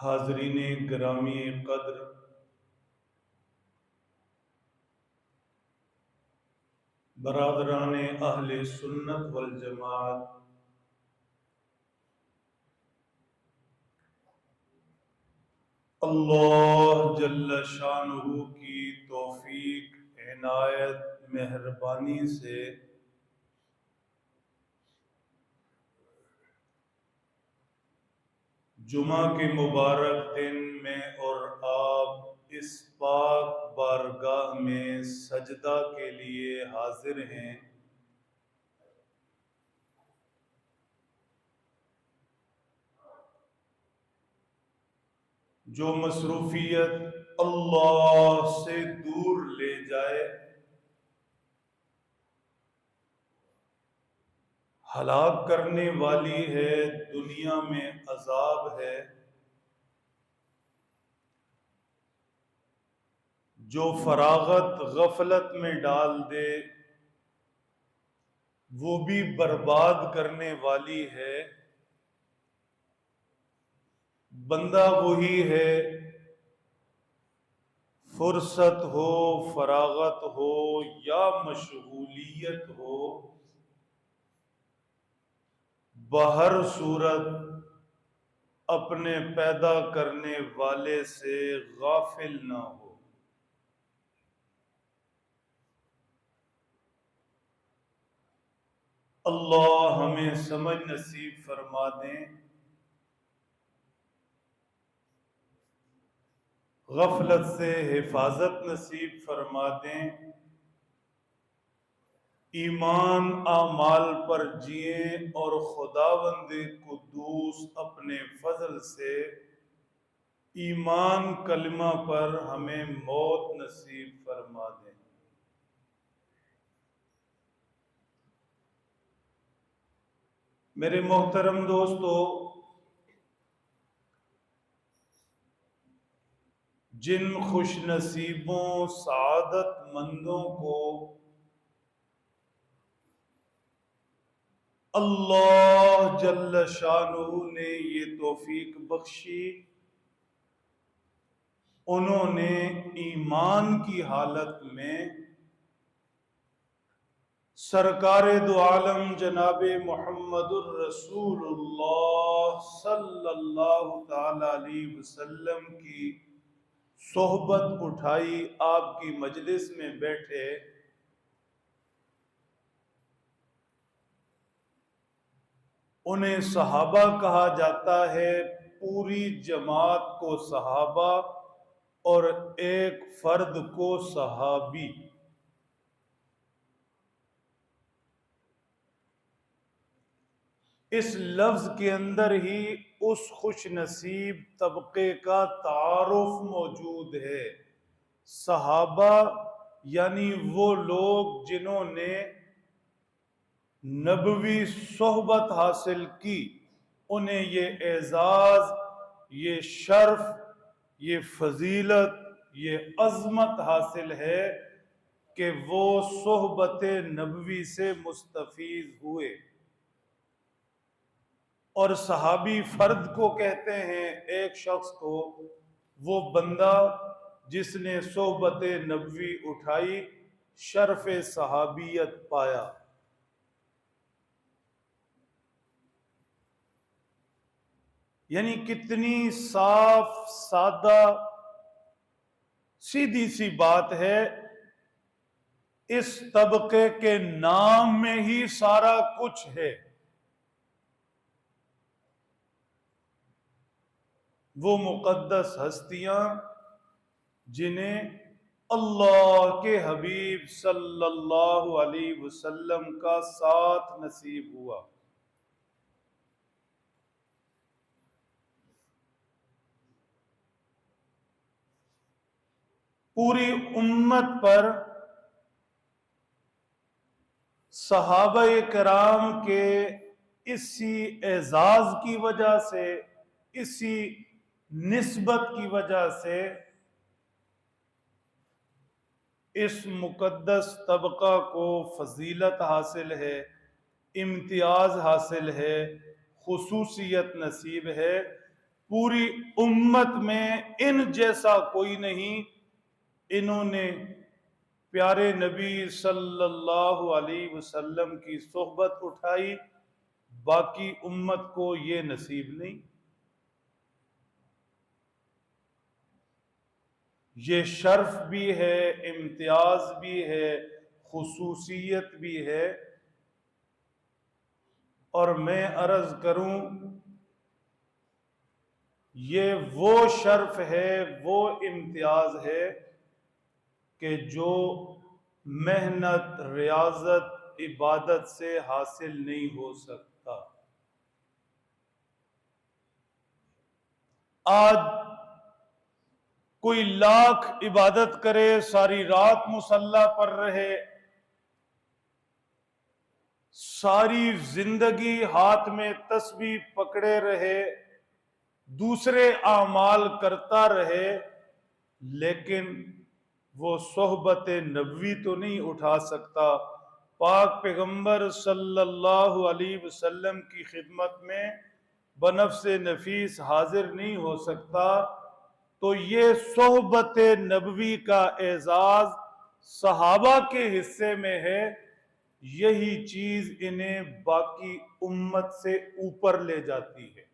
हाज़रीन गिरामी क़द्र, बरादरान अहले सुन्नत वल जमात, अल्लाह जल्ल शानुहु की तौफीक, इनायत, मेहरबानी से जुमा के मुबारक दिन में और आप इस पाक बारगाह में सजदा के लिए हाजिर हैं। जो मसरूफियत अल्लाह से दूर ले जाए, हलाक करने वाली है, दुनिया में अजाब है। जो फरागत गफलत में डाल दे, वो भी बर्बाद करने वाली है। बंदा वही है, फुर्सत हो, फरागत हो या मशगूलियत हो, बहर सूरत अपने पैदा करने वाले से गाफिल ना हो। अल्लाह हमें समझ नसीब फरमा दें, गफलत से हिफाजत नसीब फरमा दें, ईमान आमाल पर जिए और खुदावंद कुद्दूस अपने फजल से ईमान कलमा पर हमें मौत नसीब फरमा दें। मेरे मोहतरम दोस्तों, जिन खुश नसीबों सआदतमंदों को अल्लाह जल्ल शानुहु ने ये तौफीक बख्शी, उन्होंने ईमान की हालत में सरकारे दो आलम जनाबे मुहम्मदुर रसूलुल्लाह सल्लल्लाहु ताला अलैहि वसल्लम की सोहबत उठाई, आपकी मजलिस में बैठे। उन्हें सहाबा कहा जाता है, पूरी जमात को सहाबा और एक फर्द को सहाबी। इस लफ्ज के अंदर ही उस खुश नसीब तबके का तारुफ मौजूद है। सहाबा यानी वो लोग जिन्होंने नबवी सोहबत हासिल की, उन्हें ये एजाज, ये शर्फ, ये फजीलत, ये अजमत हासिल है कि वो सोहबत नबवी से मुस्तफीज हुए। और सहाबी फर्द को कहते हैं, एक शख्स को, वो बंदा जिसने सोहबत नबवी उठाई, शर्फ सहाबियत पाया। यानी कितनी साफ सादा सीधी सी बात है, इस तबके के नाम में ही सारा कुछ है। वो मुकद्दस हस्तियां जिन्हें अल्लाह के हबीब सल्लल्लाहु अलैहि वसल्लम का साथ नसीब हुआ। पूरी उम्मत पर सहाबा-ए किराम के इसी एजाज की वजह से, इसी निस्बत की वजह से इस मुकद्दस तबका को फजीलत हासिल है, इम्तियाज हासिल है, खुसूसियत नसीब है। पूरी उम्मत में इन जैसा कोई नहीं। इन्होंने प्यारे नबी सल्लल्लाहु अलैहि वसल्लम की सोहबत उठाई, बाकी उम्मत को ये नसीब नहीं। ये शर्फ भी है, इम्तियाज भी है, खुसूसियत भी है। और मैं अर्ज करूं, ये वो शर्फ है, वो इम्तियाज है कि जो मेहनत, रियाजत, इबादत से हासिल नहीं हो सकता। आज कोई लाख इबादत करे, सारी रात मुसल्ला पर रहे, सारी जिंदगी हाथ में तस्बीह पकड़े रहे, दूसरे आमाल करता रहे, लेकिन वो सोहबत नबवी तो नहीं उठा सकता। पाक पैगंबर सल्लल्लाहु अलैहि वसल्लम की खिदमत में बनफ्से नफीस हाजिर नहीं हो सकता। तो ये सोहबत नबवी का एजाज सहाबा के हिस्से में है। यही चीज इन्हें बाकी उम्मत से ऊपर ले जाती है।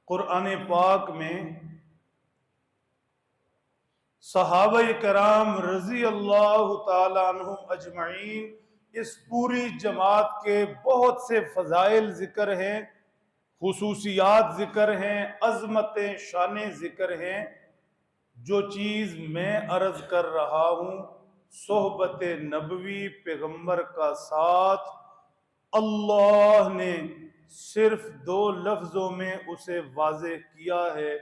कुरान पाक में सहाबा कराम रजी अल्लाह ताला अन्हुम अजमईन इस पूरी जमात के बहुत से फजाइल जिक्र हैं, खुसूसियात जिक्र हैं, अजमतें शाने जिक्र हैं। जो चीज मैं अर्ज कर रहा हूं, सोहबत नबवी, पैगंबर का साथ, अल्लाह ने सिर्फ 2 लफ्जों में उसे वाज़ेह किया है।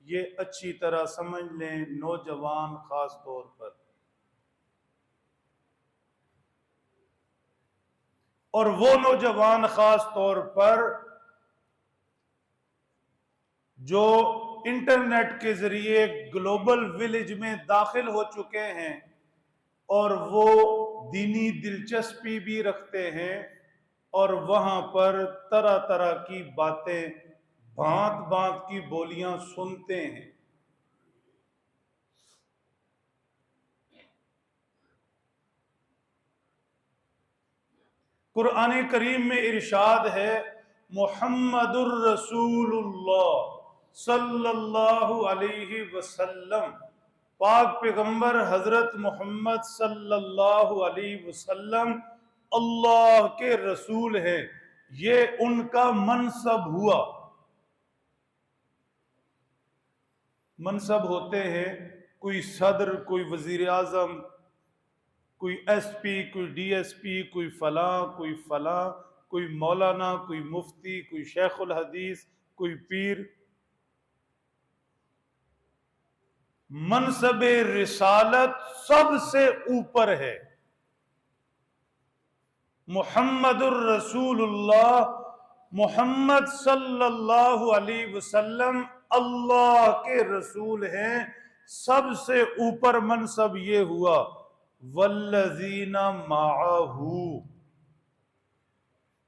ये अच्छी तरह समझ लें, नौजवान खास तौर पर। और वो नौजवान खास तौर पर जो इंटरनेट के जरिए ग्लोबल विलेज में दाखिल हो चुके हैं और वो दीनी दिलचस्पी भी रखते हैं और वहां पर तरह तरह की बातें, भांत भांत की बोलियां सुनते हैं। कुरान करीम में इरशाद है, मुहम्मदुर रसूलुल्लाह सल्लल्लाहु अलैहि वसल्लम, पाक पैगंबर हजरत मोहम्मद सल्लल्लाहु अलैहि वसल्लम अल्लाह के रसूल है। ये उनका मनसब हुआ। मनसब होते हैं, कोई सदर, कोई वजीर आजम, कोई एसपी, कोई डीएसपी, कोई फलां, कोई मौलाना, कोई मुफ्ती, कोई शेखुल हदीस, कोई पीर। मनसब रिसालत सबसे ऊपर है। मुहम्मदुर रसूलुल्लाह, मोहम्मद सल्लल्लाहु अलैहि वसल्लम अल्लाह के रसूल हैं। सबसे ऊपर मनसब ये हुआ, वल्लज़ीना माअहू,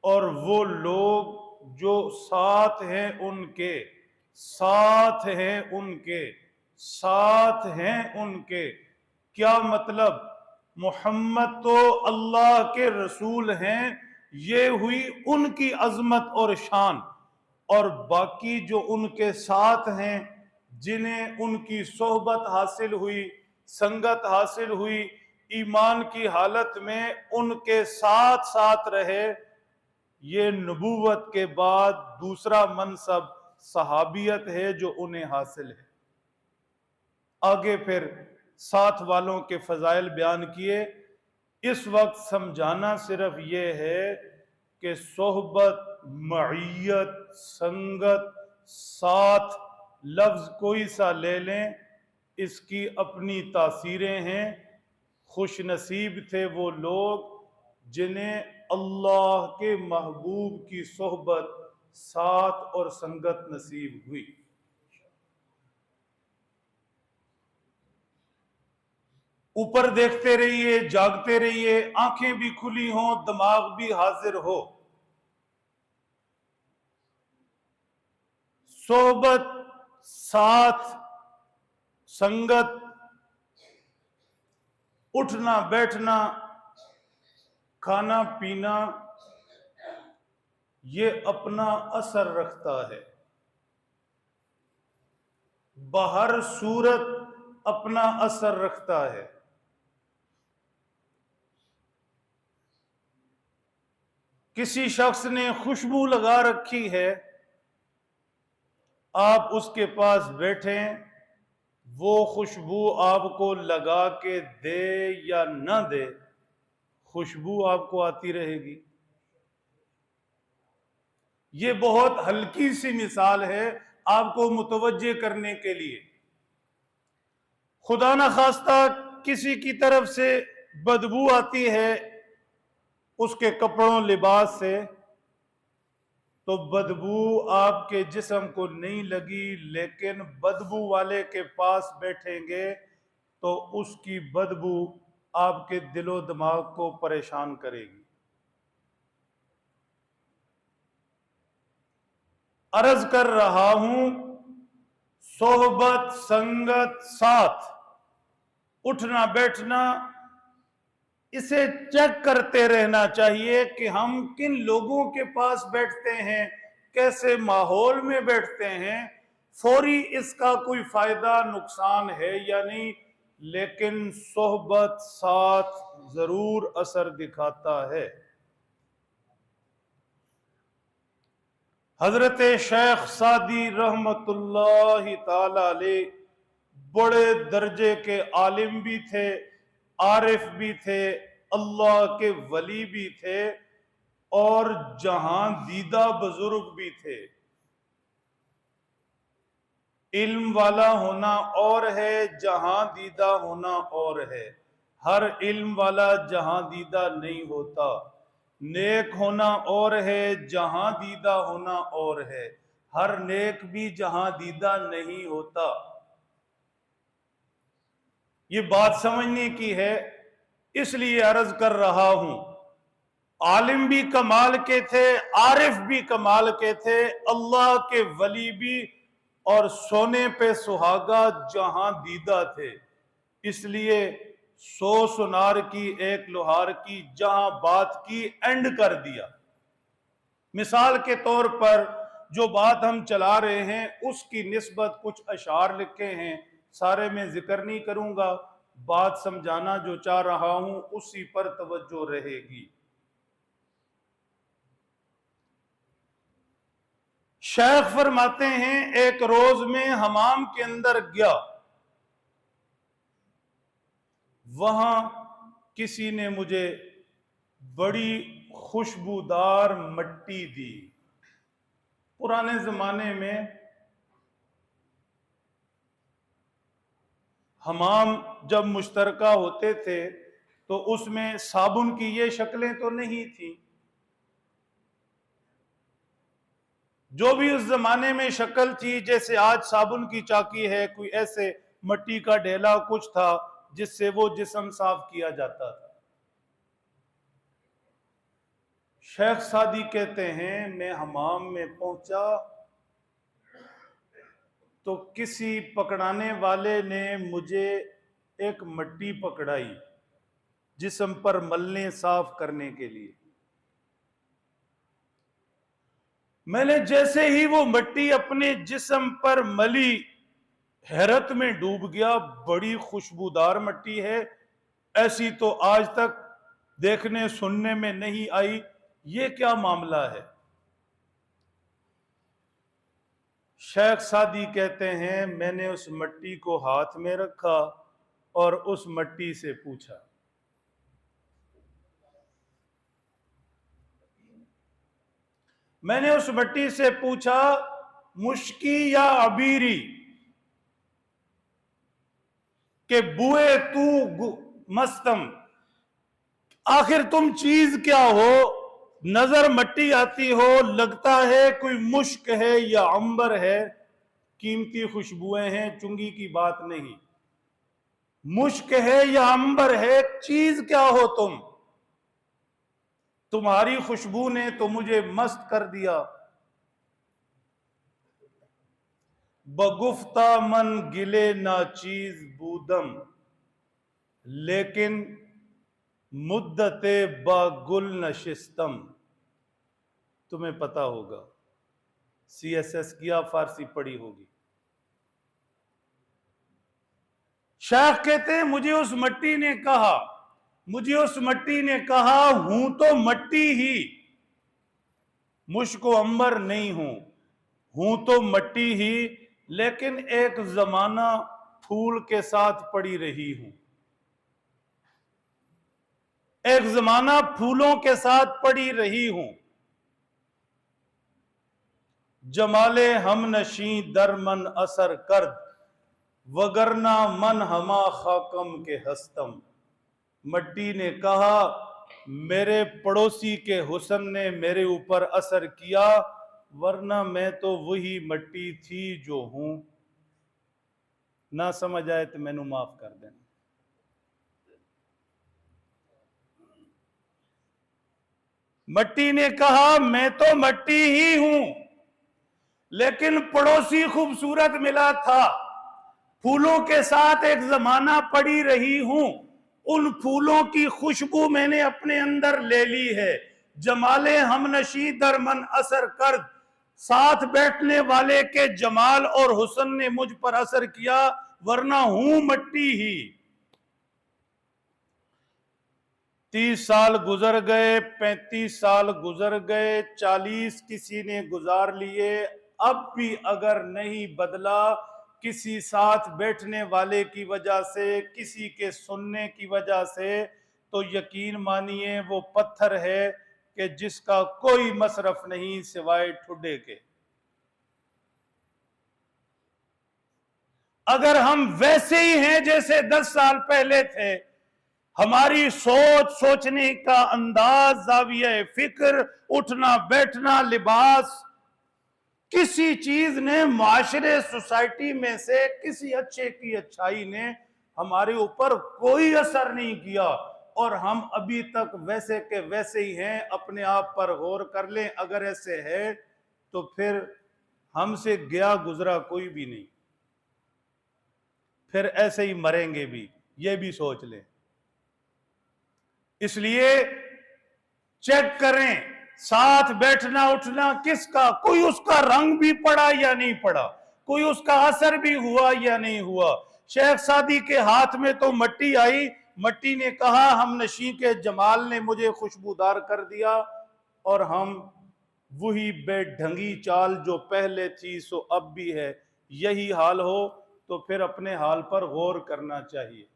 और वो लोग जो साथ हैं उनके, साथ हैं उनके, साथ हैं उनके। क्या मतलब? मोहम्मद तो अल्लाह के रसूल हैं, ये हुई उनकी अजमत और शान। और बाकी जो उनके साथ हैं, जिन्हें उनकी सोहबत हासिल हुई, संगत हासिल हुई, ईमान की हालत में उनके साथ साथ रहे, ये नबूवत के बाद दूसरा मनसब सहाबियत है जो उन्हें हासिल है। आगे फिर साथ वालों के फजाइल बयान किए। इस वक्त समझाना सिर्फ ये है कि सोहबत, मईयत, संगत, साथ, लफ्ज कोई सा ले लें, इसकी अपनी तासीरें हैं। खुश नसीब थे वो लोग जिन्हें अल्लाह के महबूब की सोहबत, साथ और संगत नसीब हुई। ऊपर देखते रहिए, जागते रहिए, आंखें भी खुली हों, दिमाग भी हाजिर हो। सोबत, साथ, संगत, उठना बैठना, खाना पीना, ये अपना असर रखता है। बाहर सूरत अपना असर रखता है। किसी शख्स ने खुशबू लगा रखी है, आप उसके पास बैठें, वो खुशबू आपको लगा के दे या ना दे, खुशबू आपको आती रहेगी। ये बहुत हल्की सी मिसाल है आपको मुतवज्जे करने के लिए। खुदा न खास्ता किसी की तरफ से बदबू आती है उसके कपड़ों लिबास से, तो बदबू आपके जिस्म को नहीं लगी, लेकिन बदबू वाले के पास बैठेंगे तो उसकी बदबू आपके दिलो दिमाग को परेशान करेगी। अर्ज कर रहा हूं, सोहबत, संगत, साथ, उठना बैठना, इसे चेक करते रहना चाहिए कि हम किन लोगों के पास बैठते हैं, कैसे माहौल में बैठते हैं। फौरी इसका कोई फायदा नुकसान है या नहीं, लेकिन सोहबत, साथ जरूर असर दिखाता है। हजरत शेख सादी रहमतुल्लाहि ताला अलैह बड़े दर्जे के आलिम भी थे, आरिफ भी थे, अल्लाह के वली भी थे और जहां दीदा बुजुर्ग भी थे। इल्म वाला होना और है, जहां दीदा होना और है। हर इल्म वाला जहां दीदा नहीं होता। नेक होना और है, जहां दीदा होना और है। हर नेक भी जहां दीदा नहीं होता। ये बात समझने की है, इसलिए अर्ज कर रहा हूं। आलिम भी कमाल के थे, आरिफ भी कमाल के थे, अल्लाह के वली भी, और सोने पे सुहागा जहां दीदा थे। इसलिए 100 सुनार की एक लोहार की जहां बात की एंड कर दिया। मिसाल के तौर पर जो बात हम चला रहे हैं उसकी निस्बत कुछ अशार लिखे हैं, सारे में जिक्र नहीं करूंगा, बात समझाना जो चाह रहा हूं उसी पर तवज्जो रहेगी। शेख फरमाते हैं, एक रोज में हमाम के अंदर गया, वहां किसी ने मुझे बड़ी खुशबूदार मिट्टी दी। पुराने जमाने में हमाम जब मुश्तरका होते थे तो उसमें साबुन की ये शक्लें तो नहीं थी। जो भी उस जमाने में शक्ल थी, जैसे आज साबुन की चाकी है, कोई ऐसे मिट्टी का ढेला कुछ था जिससे वो जिस्म साफ किया जाता था। शेख सादी कहते हैं, मैं हमाम में पहुंचा तो किसी पकड़ाने वाले ने मुझे एक मिट्टी पकड़ाई जिस्म पर मलने साफ करने के लिए। मैंने जैसे ही वो मिट्टी अपने जिस्म पर मली, हैरत में डूब गया। बड़ी खुशबूदार मिट्टी है, ऐसी तो आज तक देखने सुनने में नहीं आई, ये क्या मामला है। शेख सादी कहते हैं, मैंने उस मिट्टी को हाथ में रखा और उस मिट्टी से पूछा, मैंने उस मिट्टी से पूछा, मुश्की या अबीरी, के बुए तू मस्तम, आखिर तुम चीज क्या हो। नजर मट्टी आती हो, लगता है कोई मुश्क है या अंबर है, कीमती खुशबुएं हैं, चुंगी की बात नहीं। मुश्क है या अंबर है, चीज क्या हो तुम। तुम्हारी खुशबू ने तो मुझे मस्त कर दिया। बगुफ्ता मन गिले नाचीज बूदम, लेकिन मुद्दते बागुल नशिस्तम। तुम्हें पता होगा, CSS किया, फारसी पढ़ी होगी। शेख कहते हैं मुझे उस मट्टी ने कहा, मुझे उस मट्टी ने कहा, हूं तो मट्टी ही, मुश्को अंबर नहीं हूं तो मट्टी ही, लेकिन एक जमाना फूल के साथ पड़ी रही हूं, एक जमाना फूलों के साथ पड़ी रही हूं। जमाले हम नशी दर मन असर कर्द, वगरना मन हमा खाकम के हस्तम। मट्टी ने कहा मेरे पड़ोसी के हुस्न ने मेरे ऊपर असर किया, वरना मैं तो वही मट्टी थी जो हूं। ना समझ आए तो मैनू माफ कर देना। मट्टी ने कहा मैं तो मट्टी ही हूं, लेकिन पड़ोसी खूबसूरत मिला था, फूलों के साथ एक जमाना पड़ी रही हूं, उन फूलों की खुशबू मैंने अपने अंदर ले ली है। जमाले हमनशी दर मन असर कर, साथ बैठने वाले के जमाल और हुस्न ने मुझ पर असर किया, वरना हूं मट्टी ही। 30 साल गुजर गए, 35 साल गुजर गए, 40 किसी ने गुजार लिए, अब भी अगर नहीं बदला, किसी साथ बैठने वाले की वजह से, किसी के सुनने की वजह से, तो यकीन मानिए वो पत्थर है कि जिसका कोई मसरफ नहीं सिवाय ठुड्डे के। अगर हम वैसे ही हैं जैसे 10 साल पहले थे, हमारी सोच, सोचने का अंदाज, जाविया फिक्र, उठना बैठना, लिबास, किसी चीज ने, माशरे, सोसाइटी में से किसी अच्छे की अच्छाई ने हमारे ऊपर कोई असर नहीं किया, और हम अभी तक वैसे के वैसे ही हैं। अपने आप पर गौर कर लें, अगर ऐसे है तो फिर हमसे गया गुजरा कोई भी नहीं, फिर ऐसे ही मरेंगे भी, ये भी सोच लें। इसलिए चेक करें साथ बैठना उठना किसका, कोई उसका रंग भी पड़ा या नहीं पड़ा, कोई उसका असर भी हुआ या नहीं हुआ। शेख सादी के हाथ में तो मट्टी आई, मट्टी ने कहा हम नशी के जमाल ने मुझे खुशबूदार कर दिया, और हम वही बेढंगी चाल जो पहले थी सो अब भी है। यही हाल हो तो फिर अपने हाल पर गौर करना चाहिए।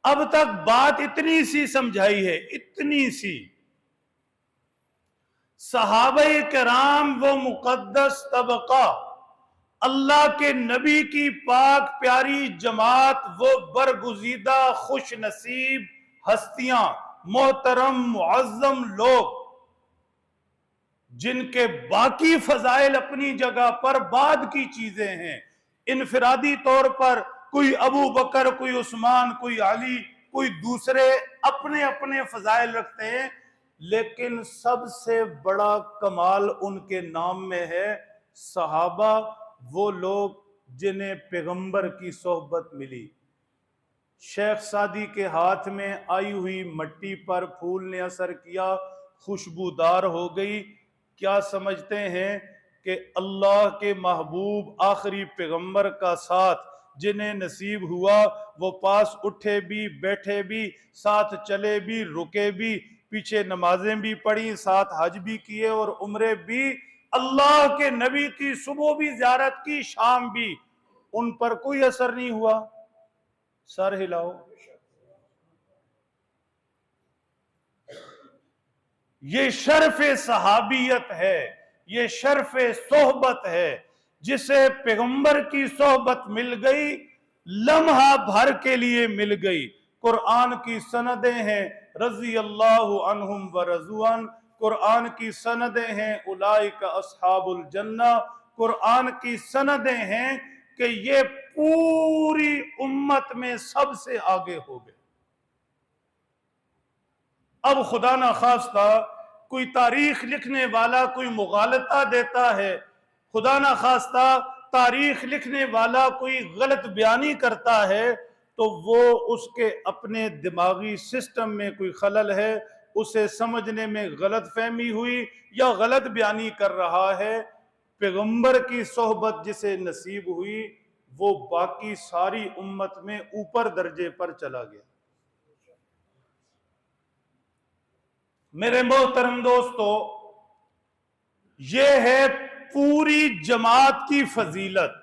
अब तक बात इतनी सी समझाई है, इतनी सी। सहाबे कराम वो मुकद्दस तबका, अल्लाह के नबी की पाक प्यारी जमात, वो बरगुजीदा खुश नसीब हस्तियां, मोहतरम मुअज्जम लोग, जिनके बाकी फजाइल अपनी जगह पर बाद की चीजें हैं। इनफिरादी तौर पर कोई अबू बकर, कोई उस्मान, कोई अली, कोई दूसरे अपने अपने फजाइल रखते हैं, लेकिन सबसे बड़ा कमाल उनके नाम में है। सहाबा वो लोग जिन्हें पैगंबर की सोहबत मिली। शेख सादी के हाथ में आई हुई मट्टी पर फूल ने असर किया, खुशबूदार हो गई। क्या समझते हैं कि अल्लाह के महबूब आखिरी पैगंबर का साथ जिन्हें नसीब हुआ, वो पास उठे भी, बैठे भी, साथ चले भी, रुके भी, पीछे नमाजें भी पढ़ी, साथ हज भी किए और उम्रे भी, अल्लाह के नबी की सुबह भी ज़ियारत की, शाम भी, उन पर कोई असर नहीं हुआ? सर हिलाओ। ये शर्फ सहाबियत है, ये शर्फ सोहबत है। जिसे पैगंबर की सोहबत मिल गई, लम्हा भर के लिए मिल गई। कुरान की सनदें हैं रजी अल्लाहु अन्हुम व रज़ुअन, कुरान की सनदें हैं उलाइका अस्हाबुल जन्ना, कुरान की सनदें हैं कि ये पूरी उम्मत में सबसे आगे हो गए। अब खुदा ना खास्ता कोई तारीख लिखने वाला कोई मुगालता देता है खुदा ना खास्ता तारीख लिखने वाला कोई गलत बयानी करता है तो वो उसके अपने दिमागी सिस्टम में कोई खलल है, उसे समझने में गलत फहमी हुई या गलत बयानी कर रहा है। पैगंबर की सोहबत जिसे नसीब हुई वो बाकी सारी उम्मत में ऊपर दर्जे पर चला गया। मेरे मोहतरम दोस्तों, ये है पूरी जमात की फजीलत।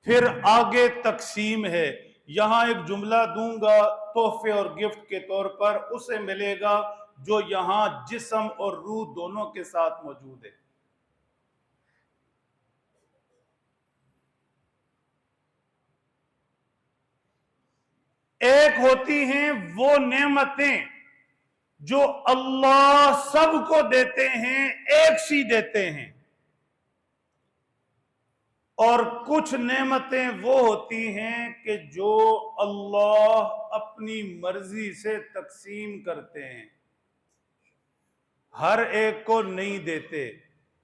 फिर आगे तकसीम है। यहां एक जुमला दूंगा तोहफे और गिफ्ट के तौर पर, उसे मिलेगा जो यहां जिस्म और रूह दोनों के साथ मौजूद है। एक होती हैं वो नेमतें जो अल्लाह सबको देते हैं, एक सी देते हैं, और कुछ नेमतें वो होती हैं कि जो अल्लाह अपनी मर्जी से तकसीम करते हैं, हर एक को नहीं देते।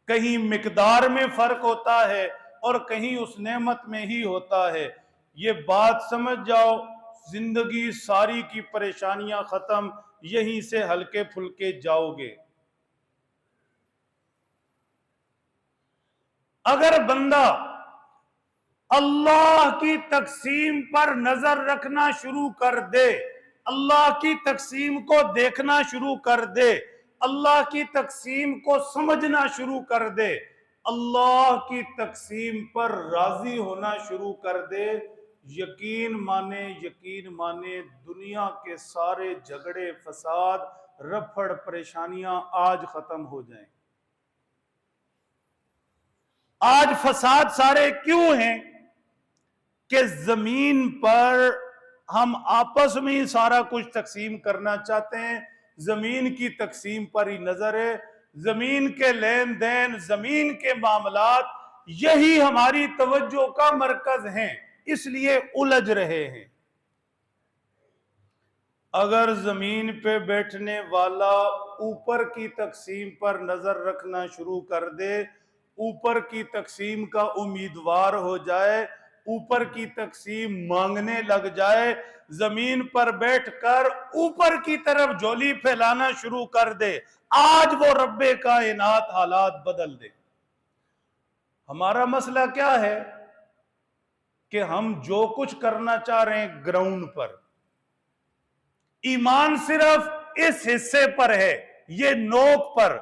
कहीं मिकदार में फर्क होता है और कहीं उस नेमत में ही होता है। ये बात समझ जाओ, जिंदगी सारी की परेशानियां खत्म, यहीं से हल्के फुल्के जाओगे। अगर बंदा अल्लाह की तकसीम पर नजर रखना शुरू कर दे, अल्लाह की तकसीम को देखना शुरू कर दे, अल्लाह की तकसीम को समझना शुरू कर दे, अल्लाह की तकसीम पर राजी होना शुरू कर दे, यकीन माने दुनिया के सारे झगड़े फसाद रफड़ परेशानियां आज खत्म हो जाएं। आज फसाद सारे क्यों हैं कि जमीन पर हम आपस में ही सारा कुछ तकसीम करना चाहते हैं, जमीन की तकसीम पर ही नजर है, जमीन के लेन देन, जमीन के मामलात, यही हमारी तवज्जो का मरकज हैं, इसलिए उलझ रहे हैं। अगर जमीन पे बैठने वाला ऊपर की तकसीम पर नजर रखना शुरू कर दे, ऊपर की तकसीम का उम्मीदवार हो जाए, ऊपर की तकसीम मांगने लग जाए, जमीन पर बैठकर ऊपर की तरफ झोली फैलाना शुरू कर दे, आज वो रब्बे कायनात हालात बदल दे। हमारा मसला क्या है कि हम जो कुछ करना चाह रहे हैं ग्राउंड पर, ईमान सिर्फ इस हिस्से पर है, ये नोक पर,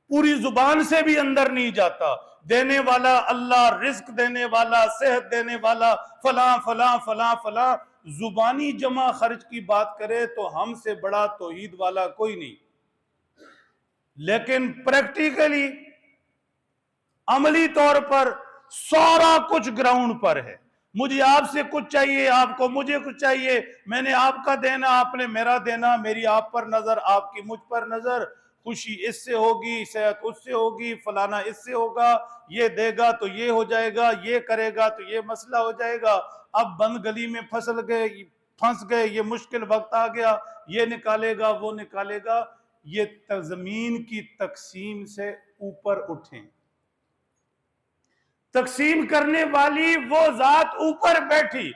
पूरी जुबान से भी अंदर नहीं जाता। देने वाला अल्लाह, रिस्क देने वाला, सेहत देने वाला, फला फला फला फला, जुबानी जमा खर्च की बात करे तो हमसे बड़ा तौहीद वाला कोई नहीं। लेकिन प्रैक्टिकली, अमली तौर पर सारा कुछ ग्राउंड पर है। मुझे आपसे कुछ चाहिए, आपको मुझे कुछ चाहिए, मैंने आपका देना, आपने मेरा देना, मेरी आप पर नजर, आपकी मुझ पर नजर, खुशी इससे होगी, सेहत उससे होगी, फलाना इससे होगा, ये देगा तो ये हो जाएगा, ये करेगा तो ये मसला हो जाएगा। अब बंद गली में फंस गए, ये मुश्किल वक्त आ गया, ये निकालेगा वो निकालेगा। ये जमीन की तकसीम से ऊपर उठें। तकसीम करने वाली वो जात ऊपर बैठी,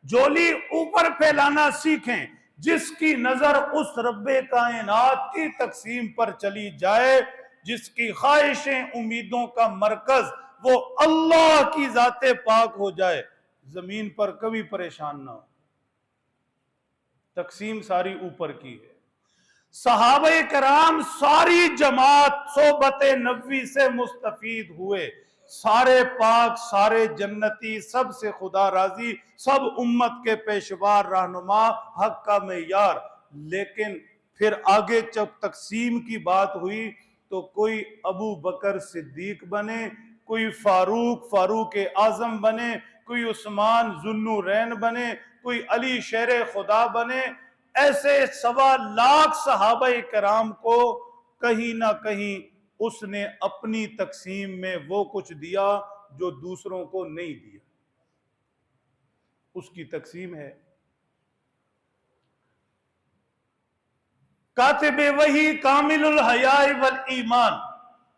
झोली ऊपर फैलाना सीखें, जिसकी नजर उस रब्बे कायनात की तकसीम पर चली जाए, जिसकी ख्वाहिशें उम्मीदों का मरकज वो अल्लाह की जाते पाक हो जाए, जमीन पर कभी परेशान ना हो। तकसीम सारी ऊपर की है। सहाबे कराम सारी जमात सोबत नबवी से मुस्तफीद हुए, सारे पाक, सारे जन्नती, सब से खुदा राजी, सब उम्मत के पेशवार, रहनुमा, हक का मेयार। लेकिन फिर आगे जब तकसीम की बात हुई तो कोई अबू बकर सिद्दीक बने, कोई फारूक आजम बने, कोई उस्मान जुन्नूरैन बने, कोई अली शेर खुदा बने। ऐसे 1.25 सहाबा कराम को कहीं ना कहीं उसने अपनी तकसीम में वो कुछ दिया जो दूसरों को नहीं दिया। उसकी तकसीम है। कातिबे वही कामिलुल हयाए वल ईमान,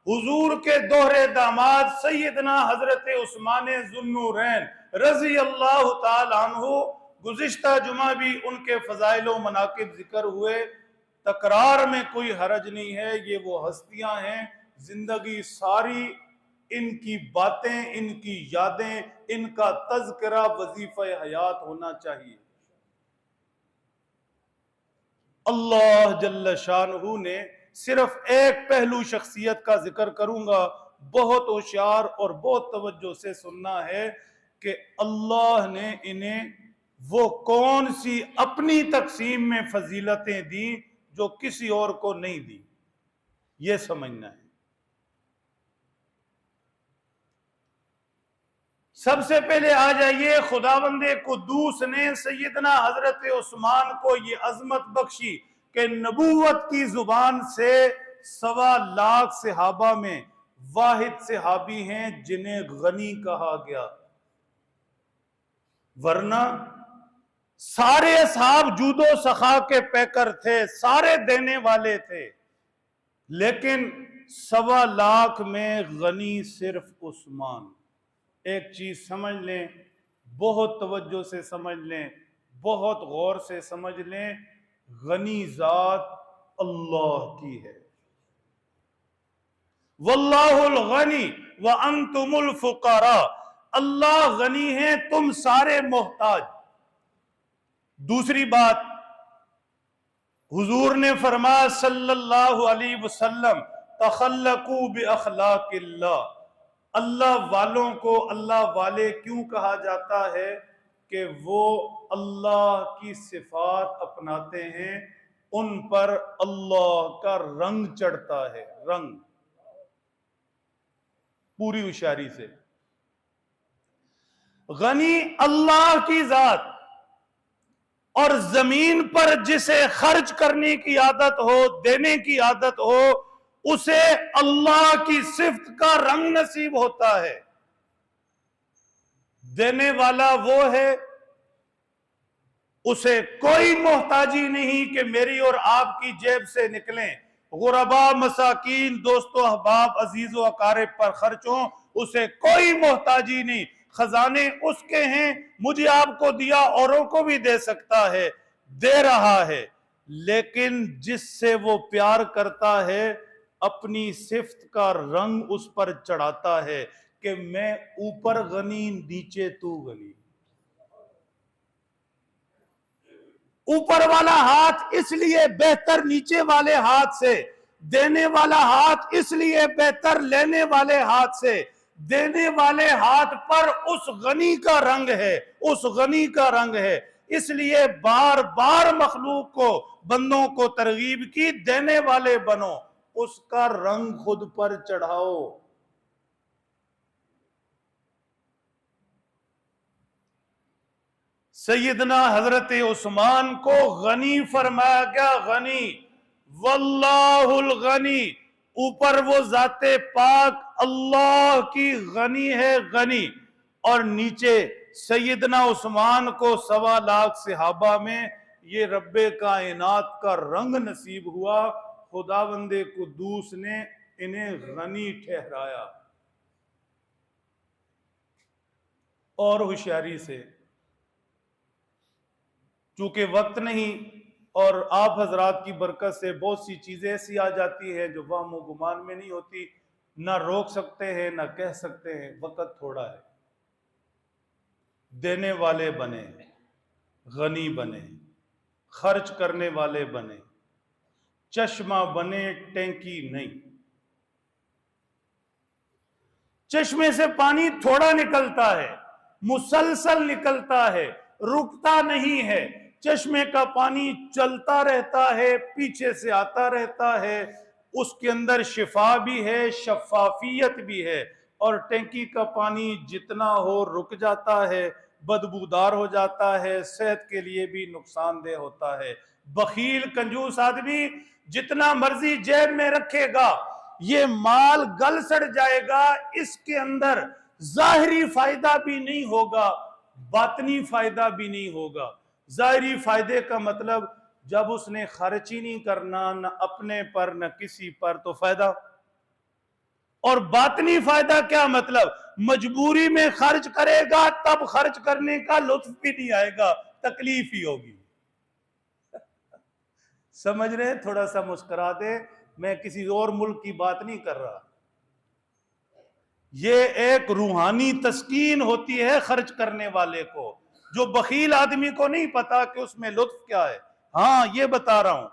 हुजूर के दोहरे दामाद सैयदना हजरत उस्मान ज़ुन्नूरैन रज़ी अल्लाह ताला अन्हु, गुज़िश्ता जुमा भी उनके फ़ज़ाइल व मनाक़िब जिक्र हुए। तकरार में कोई हरज नहीं है, ये वो हस्तियां हैं, जिंदगी सारी इनकी बातें, इनकी यादें, इनका तज़किरा वजीफ़ा हयात होना चाहिए। अल्लाह जल्ल शानहू ने सिर्फ एक पहलू शख्सियत का जिक्र करूंगा, बहुत होशियार और बहुत तवज्जो से सुनना है कि अल्लाह ने इन्हें वो कौन सी अपनी तकसीम में फजीलतें दी जो किसी और को नहीं दी, ये समझना है। सबसे पहले आ जाइए, खुदावंदे कुद्दूस ने सैयदना हजरत उस्मान को ये अजमत बख्शी कि नबूवत की जुबान से 1.25 सहाबा में वाहिद सहाबी हैं जिन्हें गनी कहा गया, वरना सारे असहाब जूदो सखा के पैकर थे, सारे देने वाले थे, लेकिन 1.25 में गनी सिर्फ उस्मान। एक चीज समझ लें, बहुत तवज्जो से समझ लें, बहुत गौर से समझ लें, गनी जात अल्लाह की है। वल्लाहुल गनी व अंतुमुल फुकारा, अल्लाह गनी है, तुम सारे मोहताज। दूसरी बात, हुजूर ने फरमाया सल्लल्लाहु अलैहि वसल्लम, तखल्लकू बि अखलाकिल्लाह, अल्लाह वालों को अल्लाह वाले क्यों कहा जाता है कि वो अल्लाह की सिफात अपनाते हैं, उन पर अल्लाह का रंग चढ़ता है, रंग पूरी होशियारी से। गनी अल्लाह की जात, और जमीन पर जिसे खर्च करने की आदत हो, देने की आदत हो, उसे अल्लाह की सिफ्त का रंग नसीब होता है। देने वाला वो है, उसे कोई मोहताजी नहीं कि मेरी और आपकी जेब से निकलें, गुरबा मसाकीन दोस्तों अहबाब अजीज व अकारिब पर खर्च हो, उसे कोई मोहताजी नहीं। खजाने उसके हैं, मुझे आपको दिया औरों को भी दे सकता है, दे रहा है, लेकिन जिससे वो प्यार करता है अपनी सिफ्त का रंग उस पर चढ़ाता है कि मैं ऊपर गनी नीचे तू गनी। ऊपर वाला हाथ इसलिए बेहतर नीचे वाले हाथ से, देने वाला हाथ इसलिए बेहतर लेने वाले हाथ से। देने वाले हाथ पर उस गनी का रंग है, उस गनी का रंग है, इसलिए बार बार मखलूक को, बंदों को तरगीब की, देने वाले बनो, उसका रंग खुद पर चढ़ाओ। सैयदना हजरत उस्मान को गनी फरमाया गया, गनी, वल्लाहुल गनी, ऊपर वो जाते पाक अल्लाह की गनी है, गनी, और नीचे सैयदना उस्मान को 1.25 सहाबा में ये रब्बे कायनात का रंग नसीब हुआ। खुदावंदे कुद्दूस ने इन्हें गनी ठहराया। और होशियारी से, चूंकि वक्त नहीं और आप हजरात की बरकत से बहुत सी चीजें ऐसी आ जाती हैं जो वहम गुमान में नहीं होती, ना रोक सकते हैं ना कह सकते हैं, वक्त थोड़ा है। देने वाले बने, गनी बने, खर्च करने वाले बने, चश्मा बने, टैंकी नहीं। चश्मे से पानी थोड़ा निकलता है, मुसलसल निकलता है, रुकता नहीं है। चश्मे का पानी चलता रहता है, पीछे से आता रहता है, उसके अंदर शिफा भी है, शफाफियत भी है। और टैंकी का पानी जितना हो रुक जाता है, बदबूदार हो जाता है, सेहत के लिए भी नुकसानदेह होता है। बखील कंजूस आदमी जितना मर्जी जेब में रखेगा, ये माल गल सड़ जाएगा, इसके अंदर जाहिरी फायदा भी नहीं होगा, बातनी फायदा भी नहीं होगा। जाहिरी फायदे का मतलब जब उसने खर्च ही नहीं करना, न अपने पर न किसी पर, तो फायदा और बातनी फायदा क्या मतलब, मजबूरी में खर्च करेगा तब खर्च करने का लुत्फ भी नहीं आएगा, तकलीफ ही होगी। समझ रहे? थोड़ा सा मुस्कुरा दे, मैं किसी और मुल्क की बात नहीं कर रहा। ये एक रूहानी तस्कीन होती है खर्च करने वाले को, जो बखील आदमी को नहीं पता कि उसमें लुत्फ क्या है। हाँ, ये बता रहा हूं,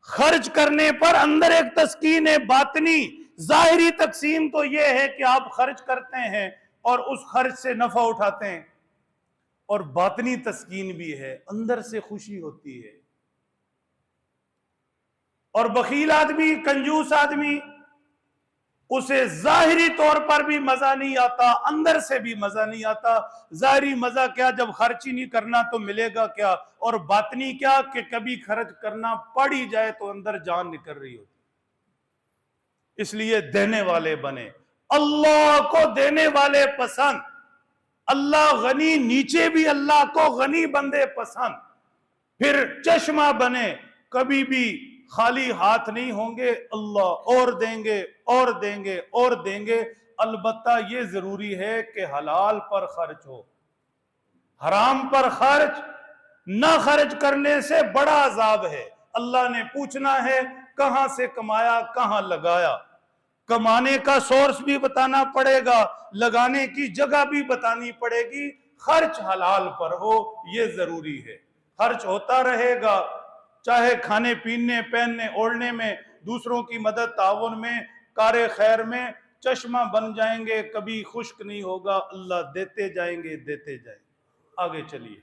खर्च करने पर अंदर एक तस्कीन है बातनी। जाहिरी तकसीम तो यह है कि आप खर्च करते हैं और उस खर्च से नफा उठाते हैं, और बातनी तस्कीन भी है, अंदर से खुशी होती है। और बखील आदमी, कंजूस आदमी, उसे जाहिरी तौर पर भी मजा नहीं आता, अंदर से भी मजा नहीं आता। जाहिरी मजा क्या, जब खर्च ही नहीं करना तो मिलेगा क्या, और बातनी क्या कि कभी खर्च करना पड़ ही जाए तो अंदर जान निकल रही होती। इसलिए देने वाले बने, अल्लाह को देने वाले पसंद। अल्लाह गनी, नीचे भी अल्लाह को गनी बंदे पसंद। फिर चश्मा बने, कभी भी खाली हाथ नहीं होंगे, अल्लाह और देंगे और देंगे और देंगे। अलबत्ता ये जरूरी है कि हलाल पर खर्च हो, हराम पर खर्च न खर्च करने से बड़ा अजाब है। अल्लाह ने पूछना है कहां से कमाया, कहां लगाया। कमाने का सोर्स भी बताना पड़ेगा, लगाने की जगह भी बतानी पड़ेगी। खर्च हलाल पर हो, यह जरूरी है। खर्च होता रहेगा, चाहे खाने पीने, पहनने ओढ़ने में, दूसरों की मदद ताउन में, कारे खैर में। चश्मा बन जाएंगे, कभी खुश्क नहीं होगा। अल्लाह देते जाएंगे, देते जाएंगे। आगे चलिए।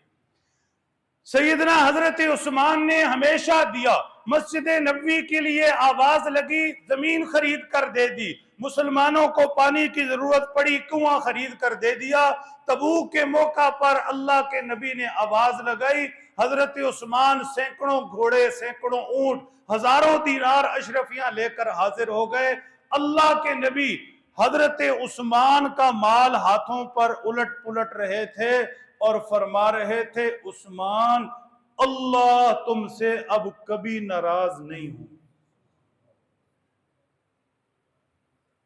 सैयदना हजरत उस्मान ने हमेशा दिया। मस्जिद नबवी के लिए आवाज लगी, जमीन खरीद कर दे दी। मुसलमानों को पानी की जरूरत पड़ी, कुआं खरीद कर दे दिया। तबूक के मौका पर अल्लाह के नबी ने आवाज लगाई, हजरत उस्मान सैकड़ों घोड़े, सैकड़ों ऊंट, हजारों दीनार अशरफियां लेकर हाजिर हो गए। अल्लाह के नबी हजरत उस्मान का माल हाथों पर उलट पुलट रहे थे और फरमा रहे थे, उस्मान, अल्लाह तुमसे अब कभी नाराज नहीं हूं।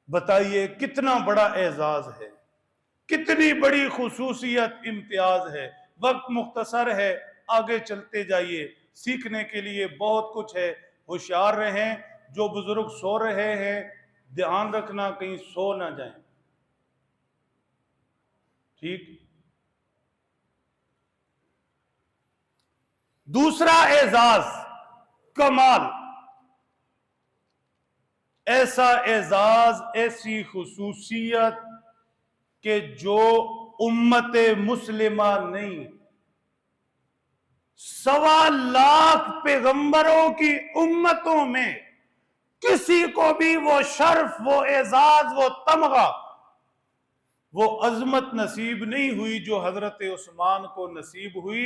बताइए कितना बड़ा एजाज है, कितनी बड़ी खुसूसियत, इम्तियाज है। वक्त मुख्तसर है, आगे चलते जाइए, सीखने के लिए बहुत कुछ है। होशियार रहें, जो बुजुर्ग सो रहे हैं ध्यान रखना कहीं सो ना जाएं, ठीक। दूसरा एजाज, कमाल, ऐसा एजाज, ऐसी खुसूसियत कि जो उम्मत मुस्लिमा नहीं, 1.25 लाख पैगंबरों की उम्मतों में किसी को भी वो शर्फ, वो एजाज, वो तमगा, वो अजमत नसीब नहीं हुई जो हजरत उस्मान को नसीब हुई।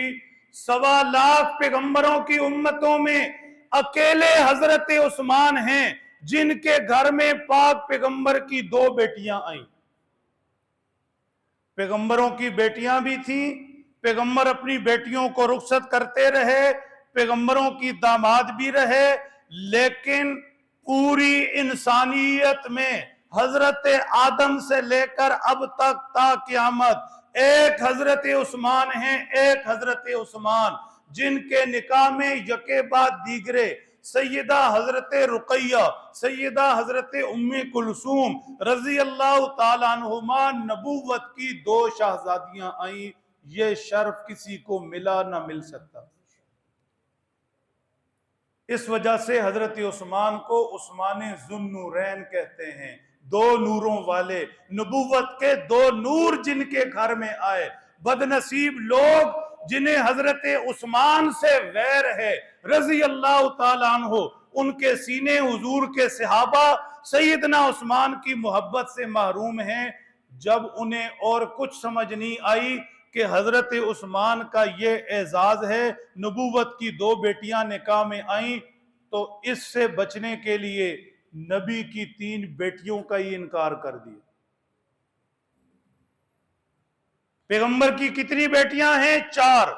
1.25 लाख पैगंबरों की उम्मतों में अकेले हजरत उस्मान हैं जिनके घर में पाक पैगंबर की 2 बेटियां आई। पैगंबरों की बेटियां भी थी, पैगंबर अपनी बेटियों को रुखसत करते रहे, पैगंबरों की दामाद भी रहे, लेकिन पूरी इंसानियत में हजरत आदम से लेकर अब तक ता क़यामत एक हजरत उस्मान हैं, एक हजरत उस्मान, जिनके निकाह में यके बाद दीगरे सैयदा हजरत रुकैया, सैयदा हजरत उम्मे कुलसूम रजी अल्लाह ताला अन्हुमा, नबूवत की 2 शहजादियां आई। ये शर्फ किसी को मिला ना मिल सकता। इस वजह से हजरत उस्मान को उस्माने ज़ुन्नूरैन कहते हैं, 2 नूरों वाले, नबूवत के 2 नूर जिनके घर में आए। बदनसीब लोग जिन्हें हजरत उस्मान से वैर है रजी अल्लाह ताला अन्हु, उनके सीने हुजूर के सहाबा सैयदना उस्मान की मोहब्बत से महरूम हैं। जब उन्हें और कुछ समझ नहीं आई कि हजरत उस्मान का ये एजाज है, नबूवत की 2 बेटियां निकाह में आई, तो इससे बचने के लिए नबी की 3 बेटियों का ही इनकार कर दिया। पैगंबर की कितनी बेटियां हैं? 4।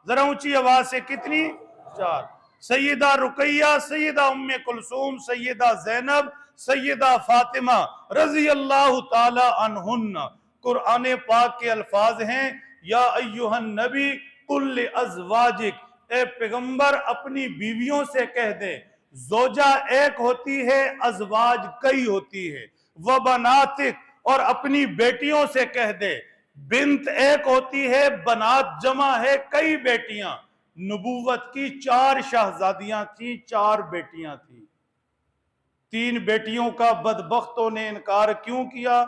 जरा ऊंची आवाज से, कितनी? 4। सैयदा रुकैया, सैयदा उम्मे कुलसूम, सैयदा जैनब, सैयदा फातिमा रजी अल्लाह ताला अन्हुन्ना। कुरान पाक के अल्फाज हैं, या अय्युहन नबी कुल अज़वाजिक, ए पैगंबर अपनी बीवियों से कह दे, जोजा एक होती है, अज़वाज कई होती है, व बनातिक, और अपनी बेटियों से कह दे, बिंत एक होती है, बनात जमा है, कई बेटियां। नबूवत की 4 शहजादियां थी, 4 बेटियां थी। 3 बेटियों का बदबख्तों ने इनकार क्यों किया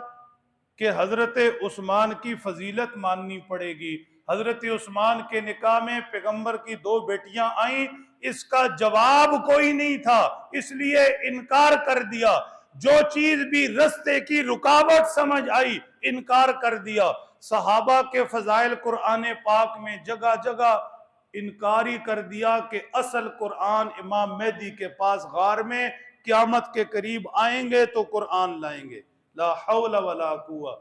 कि हजरत उस्मान की फजीलत माननी पड़ेगी। हजरत उस्मान के निकाह में पैगंबर की 2 बेटियां आई, इसका जवाब कोई नहीं था, इसलिए इनकार कर दिया। जो चीज भी रस्ते की रुकावट समझ आई, इनकार कर दिया। सहाबा के फजाइल कुरान पाक में जगह जगह इनकार ही कर दिया कि असल कुरान इमाम मेहदी के पास गार में क़यामत के करीब आएंगे तो कुरान लाएंगे। ला हौला वला कुव्वा।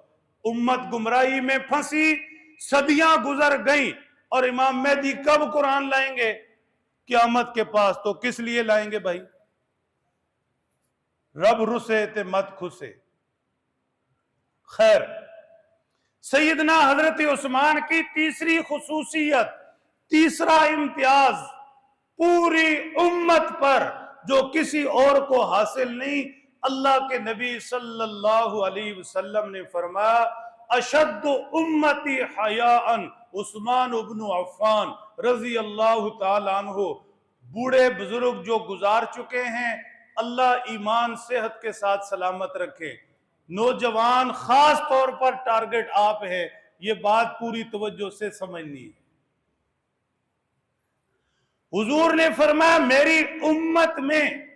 उम्मत गुमराही में फंसी, सदियां गुजर गई, और इमाम मेहदी कब कुरान लाएंगे? क़यामत के पास। तो किस लिए लाएंगे भाई? रब रुसे ते मत खुसे। खैर, सैयदना हजरत उस्मान की तीसरी खुसूसियत, तीसरा इम्तियाज पूरी उम्मत पर जो किसी और को हासिल नहीं, अल्लाह के नबी सल्लल्लाहु अलैहि वसल्लम ने फरमाया, अशद्दु उम्मती हयाअन उस्मान इब्न अफ़्फ़ान रज़ी अल्लाह ताला अन्हु। बूढ़े बुजुर्ग जो गुजार चुके हैं, अल्लाह ईमान सेहत के साथ सलामत रखे। नौजवान खास तौर पर टारगेट आप है, ये बात पूरी तवज्जो से समझनी है। हुजूर ने फरमाया, मेरी उम्मत में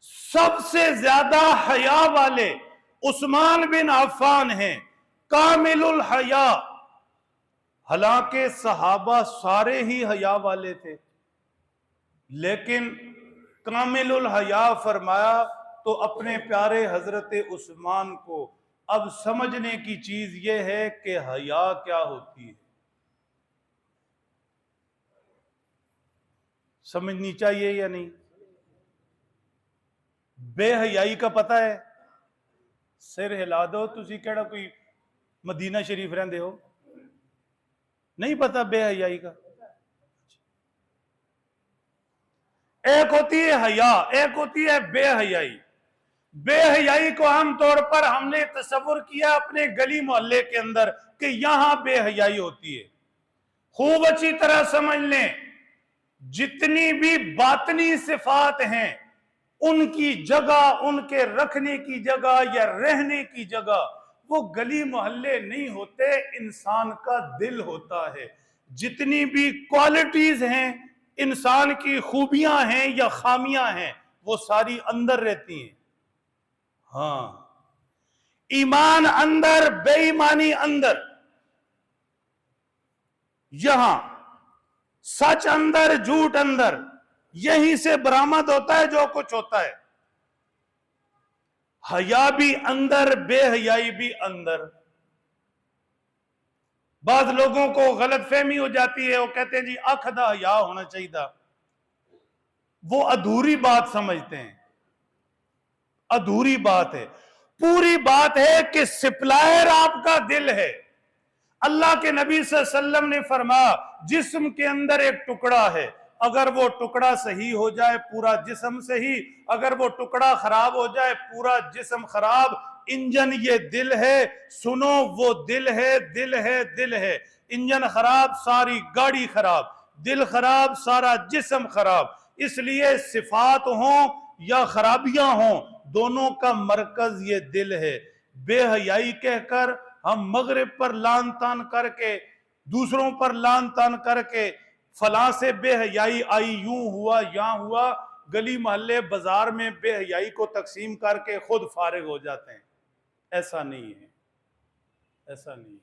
सबसे ज्यादा हया वाले उस्मान बिन अफ़्फ़ान हैं, कामिलुल हया। हालांकि सहाबा सारे ही हया वाले थे, लेकिन कामिलुल हया फरमाया तो अपने प्यारे हजरत उस्मान को अब समझने की चीज यह है कि हया क्या होती है, समझनी चाहिए या नहीं। बेहयाई का पता है? सिर हिला दो, तुसी केड़ा कोई मदीना शरीफ रहंदे हो, नहीं पता बेहयाई का? एक होती है हया, एक होती है बेहयाई। बेहयाई को आमतौर पर हमने तस्वुर किया अपने गली मोहल्ले के अंदर कि यहां बेहयाई होती है। खूब अच्छी तरह समझ लें, जितनी भी बातनी सिफात हैं, उनकी जगह, उनके रखने की जगह या रहने की जगह वो गली मोहल्ले नहीं होते, इंसान का दिल होता है। जितनी भी क्वालिटीज हैं, इंसान की खूबियां हैं या खामियां हैं, वो सारी अंदर रहती हैं। हाँ, ईमान अंदर, बेईमानी अंदर, यहां सच अंदर, झूठ अंदर, यहीं से बरामद होता है जो कुछ होता है। हया भी अंदर, बेहयाई भी अंदर। बाद लोगों को गलतफहमी हो जाती है, वो कहते हैं जी अख दा हया होना चाहिए, वो अधूरी बात समझते हैं। अधूरी बात है। पूरी बात है कि सप्लायर आपका दिल है। अल्लाह के नबी सल्लल्लाहु अलैहि वसल्लम ने फरमाया, जिस्म के अंदर एक टुकड़ा है, अगर वो टुकड़ा सही हो जाए पूरा जिस्म सही, अगर वो टुकड़ा खराब हो जाए पूरा जिस्म खराब। इंजन ये दिल है, सुनो वो दिल है, दिल है, दिल है। इंजन खराब सारी गाड़ी खराब, दिल खराब सारा जिस्म खराब। इसलिए सिफात हो या खराबियां हो, दोनों का मरकज ये दिल है। बेहयाई कहकर हम मगरिब पर लान तान करके, दूसरों पर लान तान करके, फलां से बेहयाई आई, यूं हुआ, यहां हुआ, गली मोहल्ले बाजार में बेहयाई को तकसीम करके खुद फारिग हो जाते हैं। ऐसा नहीं है, ऐसा नहीं है।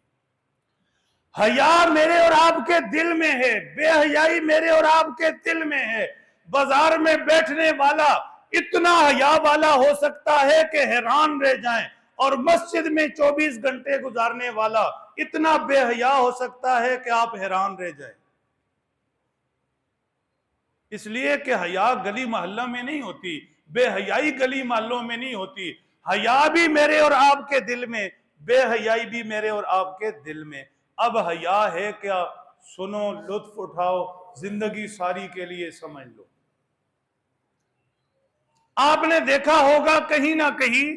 हया मेरे और आपके दिल में है, बेहयाई मेरे और आपके दिल में है। बाजार में बैठने वाला इतना हया वाला हो सकता है कि हैरान रह जाएं, और मस्जिद में 24 घंटे गुजारने वाला इतना बेहया हो सकता है कि आप हैरान रह जाएं। इसलिए कि हया गली मोहल्ला में नहीं होती, बेहयाई गली मोहल्लों में नहीं होती। हया भी मेरे और आपके दिल में, बेहयाई भी मेरे और आपके दिल में। अब हया है क्या? सुनो, लुत्फ उठाओ, जिंदगी सारी के लिए समझ लो। आपने देखा होगा कहीं ना कहीं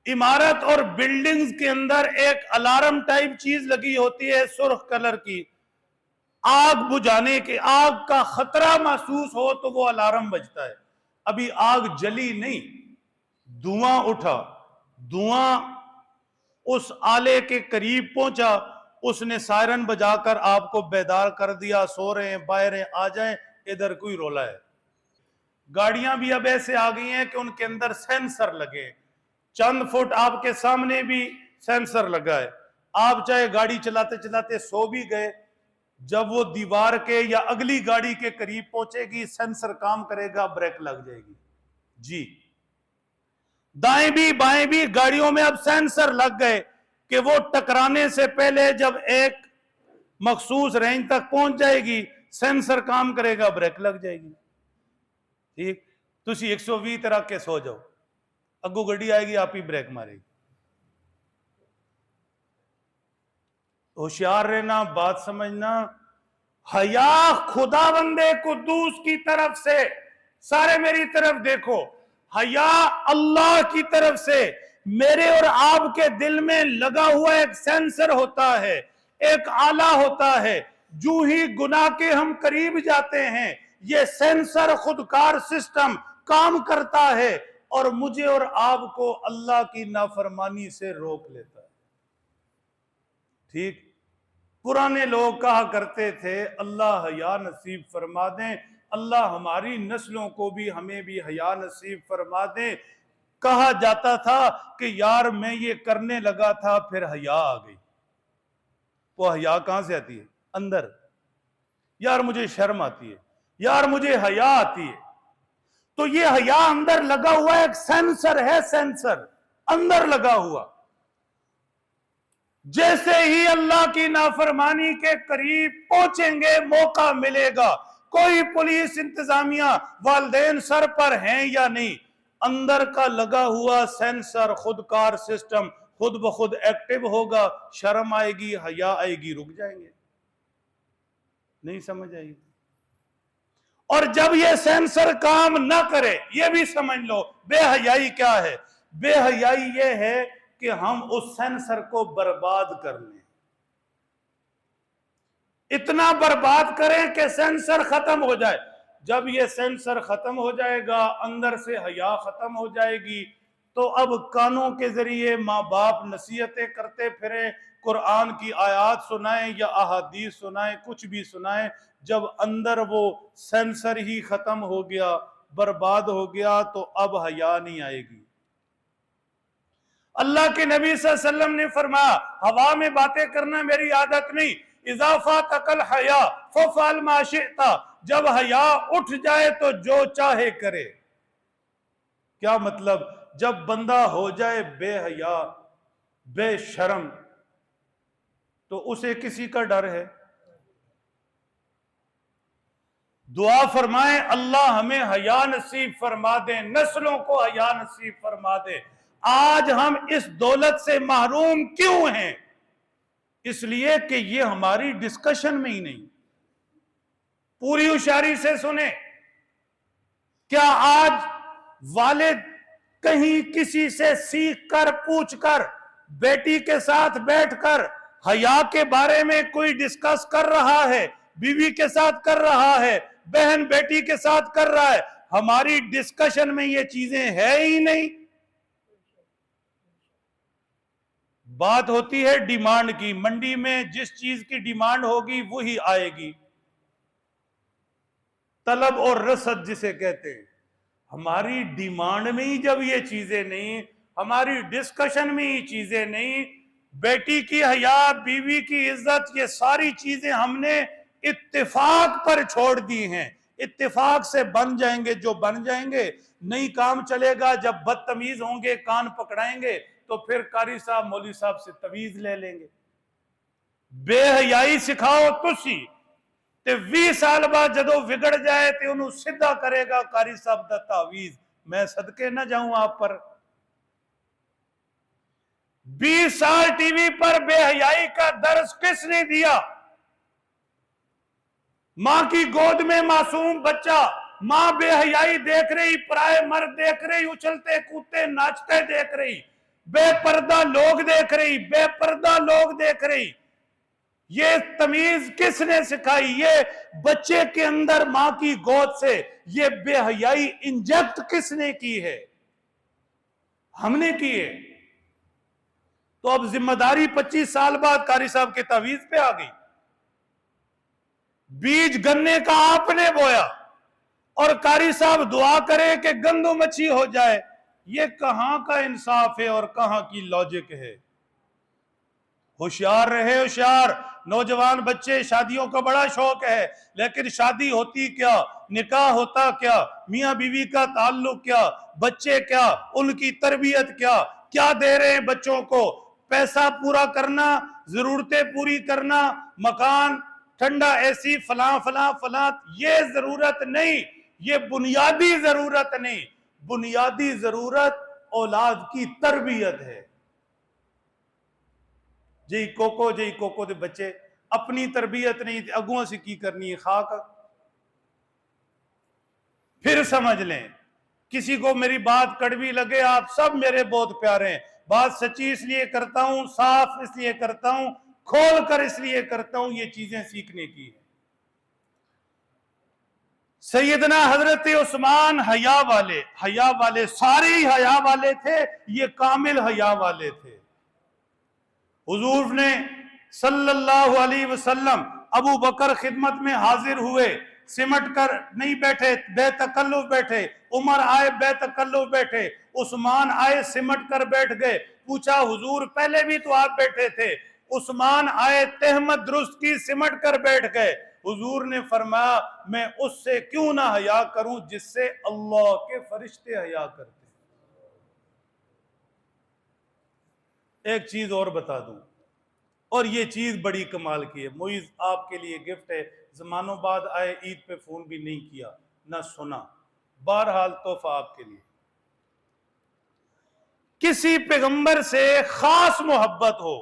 इमारत और बिल्डिंग्स के अंदर एक अलार्म टाइप चीज लगी होती है सुर्ख कलर की। आग बुझाने के, आग का खतरा महसूस हो तो वो अलार्म बजता है। अभी आग जली नहीं, धुआं उठा, धुआं उस आले के करीब पहुंचा, उसने सायरन बजाकर आपको बेदार कर दिया, सो रहे हैं, बाहर हैं, आ जाएं, इधर कोई रोला है। गाड़ियां भी अब ऐसे आ गई हैं कि उनके अंदर सेंसर लगे, चंद फुट आपके सामने भी सेंसर लगा है। आप चाहे गाड़ी चलाते चलाते सो भी गए, जब वो दीवार के या अगली गाड़ी के करीब पहुंचेगी, सेंसर काम करेगा, ब्रेक लग जाएगी। जी, दाएं भी बाएं भी गाड़ियों में अब सेंसर लग गए कि वो टकराने से पहले जब एक मखसूस रेंज तक पहुंच जाएगी, सेंसर काम करेगा, ब्रेक लग जाएगी। ठीक, तुसी 120 रख के सो जाओ, अगू गड्डी आएगी, आप ही ब्रेक मारेगी। होशियार रहना, बात समझना। हया खुदावंदे कुद्दूस की तरफ से, सारे मेरी तरफ देखो, हया अल्लाह की तरफ से मेरे और आपके दिल में लगा हुआ एक सेंसर होता है, एक आला होता है। जो ही गुनाह के हम करीब जाते हैं, ये सेंसर खुदकार सिस्टम काम करता है और मुझे और आपको अल्लाह की नाफरमानी से रोक लेता है। ठीक, पुराने लोग कहा करते थे, अल्लाह हया नसीब फरमा दें, अल्लाह हमारी नस्लों को भी, हमें भी हया नसीब फरमा दें। कहा जाता था कि यार मैं ये करने लगा था, फिर हया आ गई। वो हया कहां से आती है? अंदर। यार मुझे शर्म आती है, यार मुझे हया आती है। तो ये हया अंदर लगा हुआ एक सेंसर है, सेंसर अंदर लगा हुआ। जैसे ही अल्लाह की नाफरमानी के करीब पहुंचेंगे, मौका मिलेगा, कोई पुलिस इंतजामिया वालदेन सर पर हैं या नहीं, अंदर का लगा हुआ सेंसर खुदकार सिस्टम खुद ब खुद एक्टिव होगा। शर्म आएगी, हया आएगी, रुक जाएंगे। नहीं समझ आएगी। और जब ये सेंसर काम ना करे, ये भी समझ लो बेहयाई क्या है। बेहयाई ये है कि हम उस सेंसर को बर्बाद कर लें, इतना बर्बाद करें कि सेंसर खत्म हो जाए। जब ये सेंसर खत्म हो जाएगा, अंदर से हया खत्म हो जाएगी, तो अब कानों के जरिए माँ बाप नसीहतें करते फिरें, कुरान की आयत सुनाएं या अहादीस सुनाएं, कुछ भी सुनाएं। जब अंदर वो सेंसर ही खत्म हो गया, बर्बाद हो गया, तो अब हया नहीं आएगी। अल्लाह के नबी सल्लल्लाहु अलैहि वसल्लम ने फरमाया, हवा में बातें करना मेरी आदत नहीं, इजाफा तकल हया फफअल मा शिअता, जब हया उठ जाए तो जो चाहे करे। क्या मतलब? जब बंदा हो जाए बेहया बेशरम, तो उसे किसी का डर है? दुआ फरमाएं, अल्लाह हमें हया नसीब फरमा दे, नस्लों को हया नसीब फरमा दे। आज हम इस दौलत से महरूम क्यों हैं? इसलिए कि ये हमारी डिस्कशन में ही नहीं। पूरी होशियारी से सुने, क्या आज वालिद कहीं किसी से सीख कर, पूछ कर, बेटी के साथ बैठकर हया के बारे में कोई डिस्कस कर रहा है? बीवी के साथ कर रहा है, बहन बेटी के साथ कर रहा है। हमारी डिस्कशन में ये चीजें है ही नहीं। बात होती है डिमांड की, मंडी में जिस चीज की डिमांड होगी वही आएगी, तलब और रसद जिसे कहते हैं। हमारी डिमांड में ही जब ये चीजें नहीं, हमारी डिस्कशन में ही चीजें नहीं, बेटी की हया, बीवी की इज्जत, ये सारी चीजें हमने इत्तेफाक पर छोड़ दी हैं। इत्तेफाक से बन जाएंगे जो बन जाएंगे, नहीं काम चलेगा। जब बदतमीज होंगे, कान पकड़ाएंगे, तो फिर कारी साहब, मौलवी साहब से तवीज ले लेंगे। बेहयाई सिखाओ तुसी ਤੇ 20 ਸਾਲ ਬਾਅਦ ਜਦੋਂ ਵਿਗੜ ਜਾਏ ਤੇ ਉਹਨੂੰ ਸਿੱਧਾ ਕਰੇਗਾ कारी साहब ਦਾ ਤਾਵੀਜ਼। मैं सदके ना जाऊं आप पर। 20 साल टीवी पर बेहयाई का दर्ज किसने दिया? मां की गोद में मासूम बच्चा, मां बेहयाई देख रही, पराए मर्द देख रही, उछलते कूदते नाचते देख रही, बेपर्दा लोग देख रही, बेपर्दा लोग देख रही। ये तमीज किसने सिखाई? ये बच्चे के अंदर मां की गोद से ये बेहयाई इंजेक्ट किसने की है? हमने की है। तो अब जिम्मेदारी 25 साल बाद कारी साहब के तावीज पे आ गई। बीज गन्ने का आपने बोया और कारी साहब दुआ करे कि गंदू मच्छी हो जाए। ये कहां का इंसाफ है और कहां की लॉजिक है? होशियार रहे, होशियार। नौजवान बच्चे, शादियों का बड़ा शौक है, लेकिन शादी होती क्या, निकाह होता क्या, मियां बीवी का ताल्लुक क्या, बच्चे क्या, उनकी तरबियत क्या, क्या दे रहे हैं बच्चों को? पैसा पूरा करना, जरूरतें पूरी करना, मकान, ठंडा एसी, फलां फलां फलां, ये जरूरत नहीं, ये बुनियादी जरूरत नहीं। बुनियादी जरूरत औलाद की तरबियत है। जी कोको दे बच्चे अपनी तरबियत नहीं, अगुआ से की करनी है खाक। फिर समझ लें, किसी को मेरी बात कड़वी लगे, आप सब मेरे बहुत प्यारे हैं, बात सच्ची इसलिए करता हूं, साफ इसलिए करता हूं, खोल कर इसलिए करता हूं, ये चीजें सीखने की है। सैयदना हजरत उस्मान हया वाले सारे ही हया वाले थे, ये कामिल हया वाले थे। हुजूर ने सल्लल्लाहु अलैहि वसल्लम अबू बकर खिदमत में हाजिर हुए, सिमट कर नहीं बैठे, बेतकल्लुफ बैठे। उमर आए, बेतकल्लुफ बैठे। उस्मान आए, सिमट कर बैठ गए। पूछा हुजूर पहले भी तो आप बैठे थे। उस्मान आए, तहमत दुरुस्त की, सिमट कर बैठ गए। हुजूर ने फरमाया मैं उससे क्यों ना हया करूं जिससे अल्लाह के फरिश्ते हया करते। एक चीज और बता दूं, और ये चीज बड़ी कमाल की है। मुइज आपके लिए गिफ्ट है, जमानों बाद आए, ईद पे फोन भी नहीं किया ना सुना, बहरहाल तोहफा आपके लिए। किसी पैगंबर से खास मोहब्बत हो,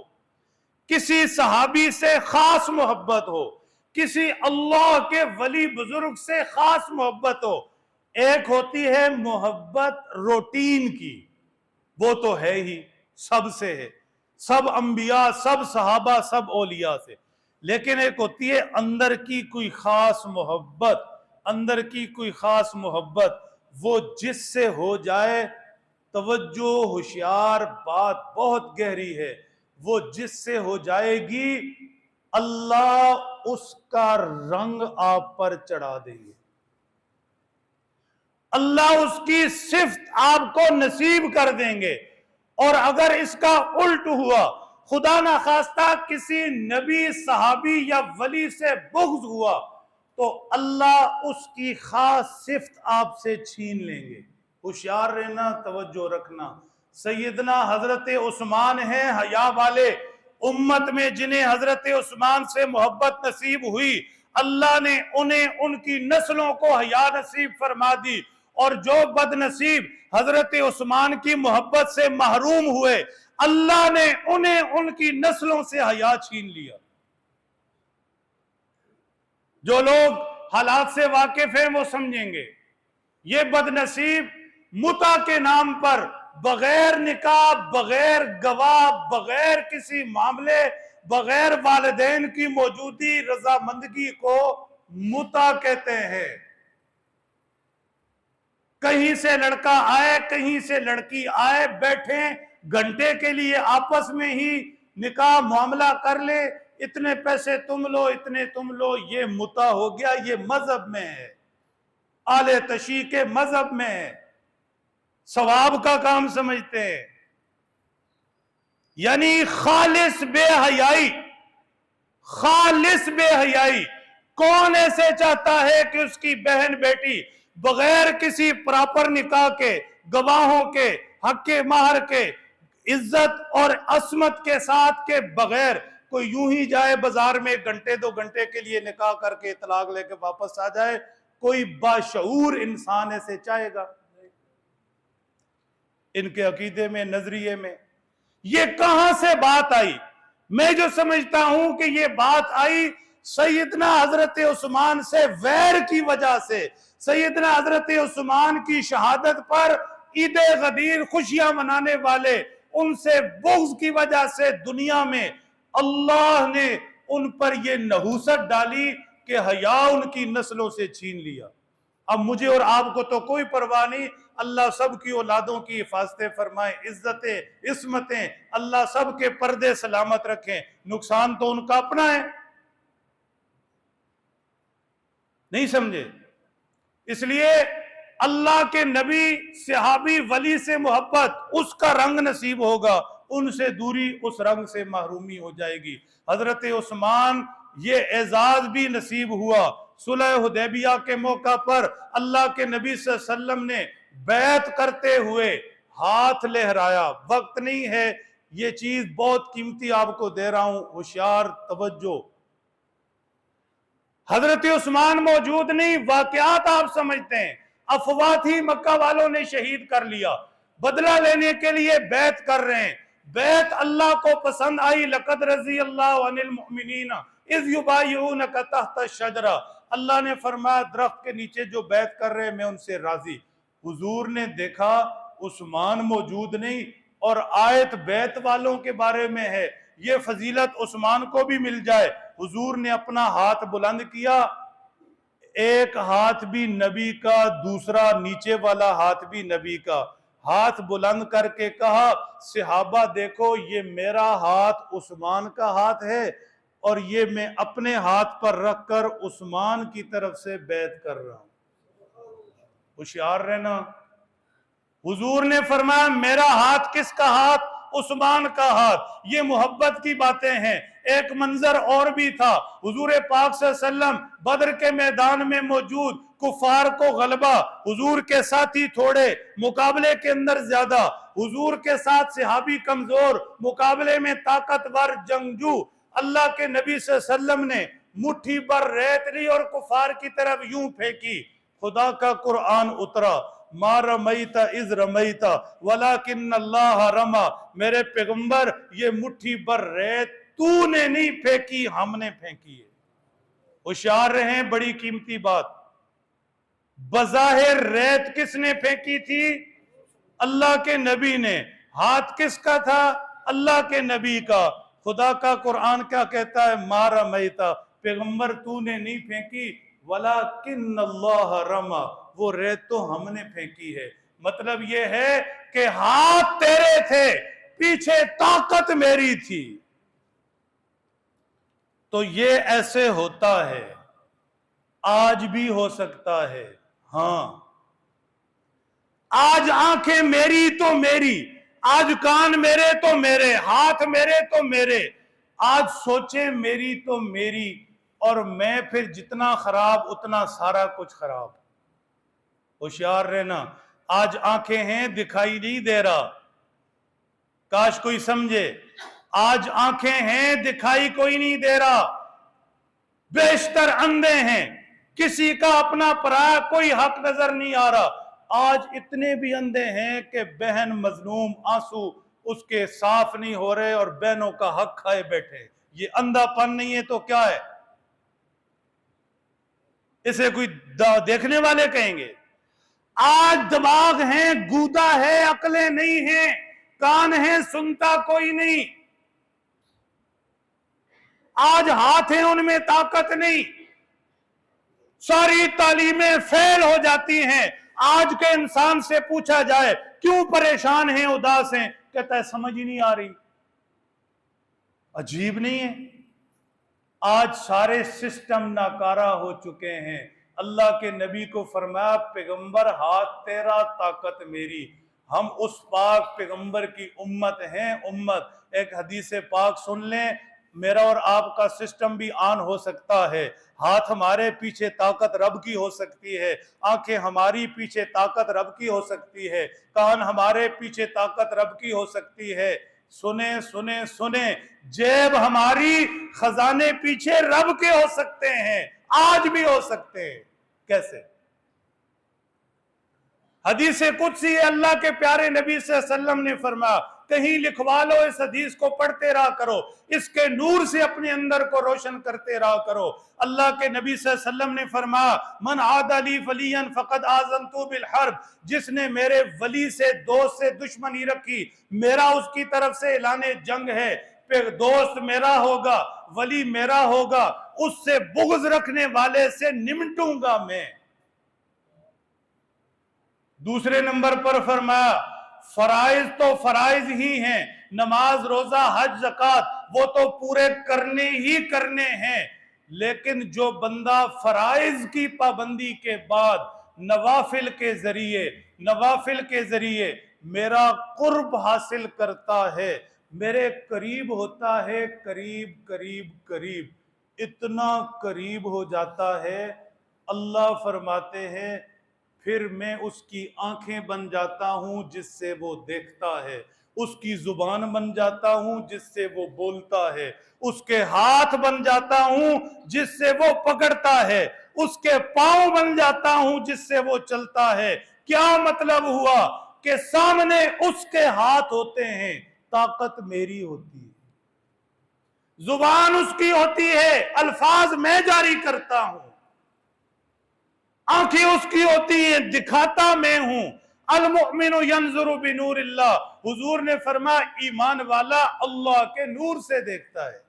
किसी सहाबी से खास मोहब्बत हो, किसी अल्लाह के वली बुजुर्ग से खास मोहब्बत हो। एक होती है मोहब्बत रूटीन की, वो तो है ही, सबसे है, सब अंबिया, सब सहाबा, सब औलिया से। लेकिन एक होती है अंदर की कोई खास मोहब्बत, अंदर की कोई खास मोहब्बत, वो जिससे हो जाए, तवज्जो होशियार, बात बहुत गहरी है, वो जिससे हो जाएगी अल्लाह उसका रंग आप पर चढ़ा देंगे, अल्लाह उसकी सिफ्त आपको नसीब कर देंगे। और अगर इसका उल्ट हुआ, खुदा ना खास्ता किसी नबी, सहाबी या वली से बुग़्ज़ हुआ, तो अल्लाह उसकी खास सिफ्त आपसे छीन लेंगे। होशियार रहना, तवज्जो रखना। सैयदना हजरत उस्मान हैं हया वाले, उम्मत में जिन्हें हजरत उस्मान से मोहब्बत नसीब हुई, अल्लाह ने उन्हें उनकी नस्लों को हया नसीब फरमा दी। और जो बदनसीब हजरत उस्मान की मोहब्बत से महरूम हुए, अल्लाह ने उन्हें उनकी नस्लों से हया छीन लिया। जो लोग हालात से वाकिफ हैं वो समझेंगे, ये बदनसीब मुता के नाम पर बगैर निकाह, बगैर गवाह, बगैर किसी मामले, बगैर वालिदैन की मौजूदी, रजामंदगी को मुता कहते हैं। कहीं से लड़का आए, कहीं से लड़की आए, बैठे घंटे के लिए आपस में ही निकाह मामला कर ले, इतने पैसे तुम लो, इतने तुम लो, ये मुता हो गया। ये मजहब में है, आले तशी के मजहब में है, सवाब का काम समझते हैं। यानी खालिस बेहयाई, खालिस बेहयाई। कौन ऐसे चाहता है कि उसकी बहन बेटी बगैर किसी प्रॉपर निकाह के, गवाहों के, हक के, महर के, इज्जत और असमत के साथ के बगैर कोई यूं ही जाए बाजार में 1-2 घंटे के लिए निकाह करके तलाक लेके वापस आ जाए? कोई बाशऊर इंसान ऐसे चाहेगा? इनके अकीदे में, नजरिए में ये कहां से बात आई? मैं जो समझता हूं कि ये बात आई सैयदना हजरत उस्मान से वैर की वजह से, सैयदना हजरत उस्मान की शहादत पर ईद गदीर खुशियां मनाने वाले उनसे बुग़्ज़ की वजह से दुनिया में अल्लाह ने उन पर यह नहूसत डाली कि हया उनकी नस्लों से छीन लिया। अब मुझे और आपको तो कोई परवाह नहीं, अल्लाह सब की औलादों की हिफाजतें फरमाए, इज्जतें इस्मतें, अल्लाह सब के पर्दे सलामत रखें। नुकसान तो उनका अपना है, नहीं समझे? इसलिए अल्लाह के नबी, सहाबी, वली से मोहब्बत उसका रंग नसीब होगा, उनसे दूरी उस रंग से महरूमी हो जाएगी। हजरत उस्मान ये एजाज भी नसीब हुआ। सुलह हुदैबिया के मौका पर अल्लाह के नबी सल्लल्लाहु अलैहि वसल्लम ने बैत करते हुए हाथ लहराया। वक्त नहीं है, ये चीज बहुत कीमती आपको दे रहा हूं, होशियार तवज्जो। हजरत उस्मान मौजूद नहीं, वाकयात आप समझते हैं। अफवाह थी, मक्का वालों ने शहीद कर लिया, बदला लेने के लिए बैत कर रहे हैं। बैत अल्लाह को पसंद आई। लक़द रज़ी अल्लाहु अनिल मुमिनीना इज़ युबाय्यूनका तहत शजरा। अल्लाह ने फरमाया दरख्त के नीचे जो बैत कर रहे हैं मैं उनसे राजी। हुजूर ने देखा उस्मान मौजूद नहीं और आयत बैत वालों के बारे में है, ये फजीलत उस्मान को भी मिल जाए। हुजूर ने अपना हाथ बुलंद किया, एक हाथ भी नबी का, दूसरा नीचे वाला हाथ भी नबी का। हाथ बुलंद करके कहा, सहाबा देखो ये मेरा हाथ उस्मान का हाथ है और ये मैं अपने हाथ पर रखकर उस्मान की तरफ से बैत कर रहा हूं। होशियार रहना। हुजूर ने फरमाया मेरा हाथ किसका हाथ? उस्मान का हाथ। ये मोहब्बत की बातें हैं। एक मंजर और भी था, हुजूर पाक सल्लल्लाहु अलैहि वसल्लम बदर के मैदान में मौजूद, कुफार को गलबा, हुजूर के साथी थोड़े, मुकाबले के अंदर ज्यादा, हुजूर के साथ सहाबी कमजोर, मुकाबले में ताकतवर जंगजू। अल्लाह के नबी सल्लल्लाहु अलैहि वसल्लम ने मुट्ठी भर रेत ली और कुफार की तरफ यूं फेंकी। खुदा का कुरान उतरा, मा रमैता इज़ रमैता वलाकिन्नल्लाह रमा। मेरे पैगंबर ये मुट्ठी भर रेत तूने नहीं फेंकी, हमने फेंकी है। होशियार रहें, बड़ी कीमती बात। बज़ाहिर रेत किसने फेंकी थी? अल्लाह के नबी ने। हाथ किसका था? अल्लाह के नबी का। खुदा का कुरान क्या कहता है? मा रमैता, पैगंबर तूने नहीं फेंकी, वलाकिन्नल्लाह रमा, वो रेत तो हमने फेंकी है। मतलब ये है कि हाथ तेरे थे, पीछे ताकत मेरी थी। तो ये ऐसे होता है, आज भी हो सकता है। हां, आज आंखें मेरी तो मेरी, आज कान मेरे तो मेरे, हाथ मेरे तो मेरे, आज सोचें मेरी तो मेरी, और मैं फिर जितना खराब उतना सारा कुछ खराब। होशियार रहना। आज आंखें हैं, दिखाई नहीं दे रहा, काश कोई समझे। आज आंखें हैं, दिखाई कोई नहीं दे रहा, बेशतर अंधे हैं, किसी का अपना पराया कोई हक नजर नहीं आ रहा। आज इतने भी अंधे हैं कि बहन मजलूम आंसू उसके साफ नहीं हो रहे और बहनों का हक खाए बैठे। ये अंधापन नहीं है तो क्या है? इसे कोई देखने वाले कहेंगे। आज दिमाग है, गूदा है, अकलें नहीं है, कान है, सुनता कोई नहीं। आज हाथ है, उनमें ताकत नहीं, सारी तालीमें फेल हो जाती हैं। आज के इंसान से पूछा जाए क्यों परेशान हैं, उदास हैं, कहता है समझ ही नहीं आ रही। अजीब नहीं है? आज सारे सिस्टम नाकारा हो चुके हैं। अल्लाह के नबी को फरमाया पैगंबर हाथ तेरा ताकत मेरी। हम उस पाक पैगंबर की उम्मत हैं। उम्मत एक हदीस पाक सुन लें, मेरा और आपका सिस्टम भी ऑन हो सकता है। हाथ हमारे पीछे ताकत रब की हो सकती है, आंखें हमारी पीछे ताकत रब की हो सकती है, कान हमारे पीछे ताकत रब की हो सकती है। सुने सुने सुने, जेब हमारी, खजाने पीछे रब के हो सकते हैं, आज भी हो सकते हैं। कैसे? हदीसे कुदसी अल्लाह के प्यारे नबी सल्लल्लाहु अलैहि वसल्लम ने फरमाया, कहीं लिखवा लो, इस हदीस को पढ़ते रहा करो, इसके नूर से अपने अंदर को रोशन करते रहा करो। अल्लाह के नबी सल्लल्लाहु अलैहि वसल्लम ने फरमाया, मन आदली वलियन फकद आज़नतु बिल हर्ब, जिसने मेरे वली से, दोस्त से दुश्मनी रखी, मेरा उसकी तरफ से ऐलाने जंग है। फिर दोस्त मेरा होगा, वली मेरा होगा, उससे बुग़्ज़ रखने वाले से निमटूंगा मैं। दूसरे नंबर पर फरमाया, फराइज तो फराइज ही हैं, नमाज रोजा हज ज़कात वो तो पूरे करने ही करने हैं, लेकिन जो बंदा फराइज की पाबंदी के बाद नवाफिल के जरिए मेरा कुर्ब हासिल करता है, मेरे करीब होता है, करीब करीब करीब, इतना करीब हो जाता है, अल्लाह फरमाते हैं फिर मैं उसकी आंखें बन जाता हूं जिससे वो देखता है, उसकी जुबान बन जाता हूं जिससे वो बोलता है, उसके हाथ बन जाता हूं जिससे वो पकड़ता है, उसके पांव बन जाता हूं जिससे वो चलता है। क्या मतलब हुआ कि सामने उसके हाथ होते हैं, ताकत मेरी होती है, जुबान उसकी होती है, अल्फाज मैं जारी करता हूं, आंखें उसकी होती हैं, दिखाता मैं हूं। अल मुमिनु यंजुरु बिनूरिल्लाह, हुजूर ने फरमाया ईमान वाला अल्लाह के नूर से देखता है।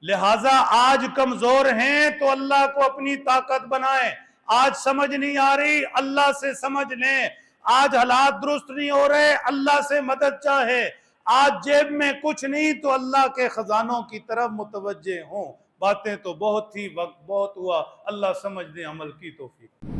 लिहाजा आज कमजोर हैं तो अल्लाह को अपनी ताकत बनाएं, आज समझ नहीं आ रही अल्लाह से समझ लें, आज हालात दुरुस्त नहीं हो रहे अल्लाह से मदद चाहे, आज जेब में कुछ नहीं तो अल्लाह के खजानों की तरफ मुतवज्जे हों। बातें तो बहुत थी, वक्त बहुत हुआ, अल्लाह समझ दे, अमल की तौफीक।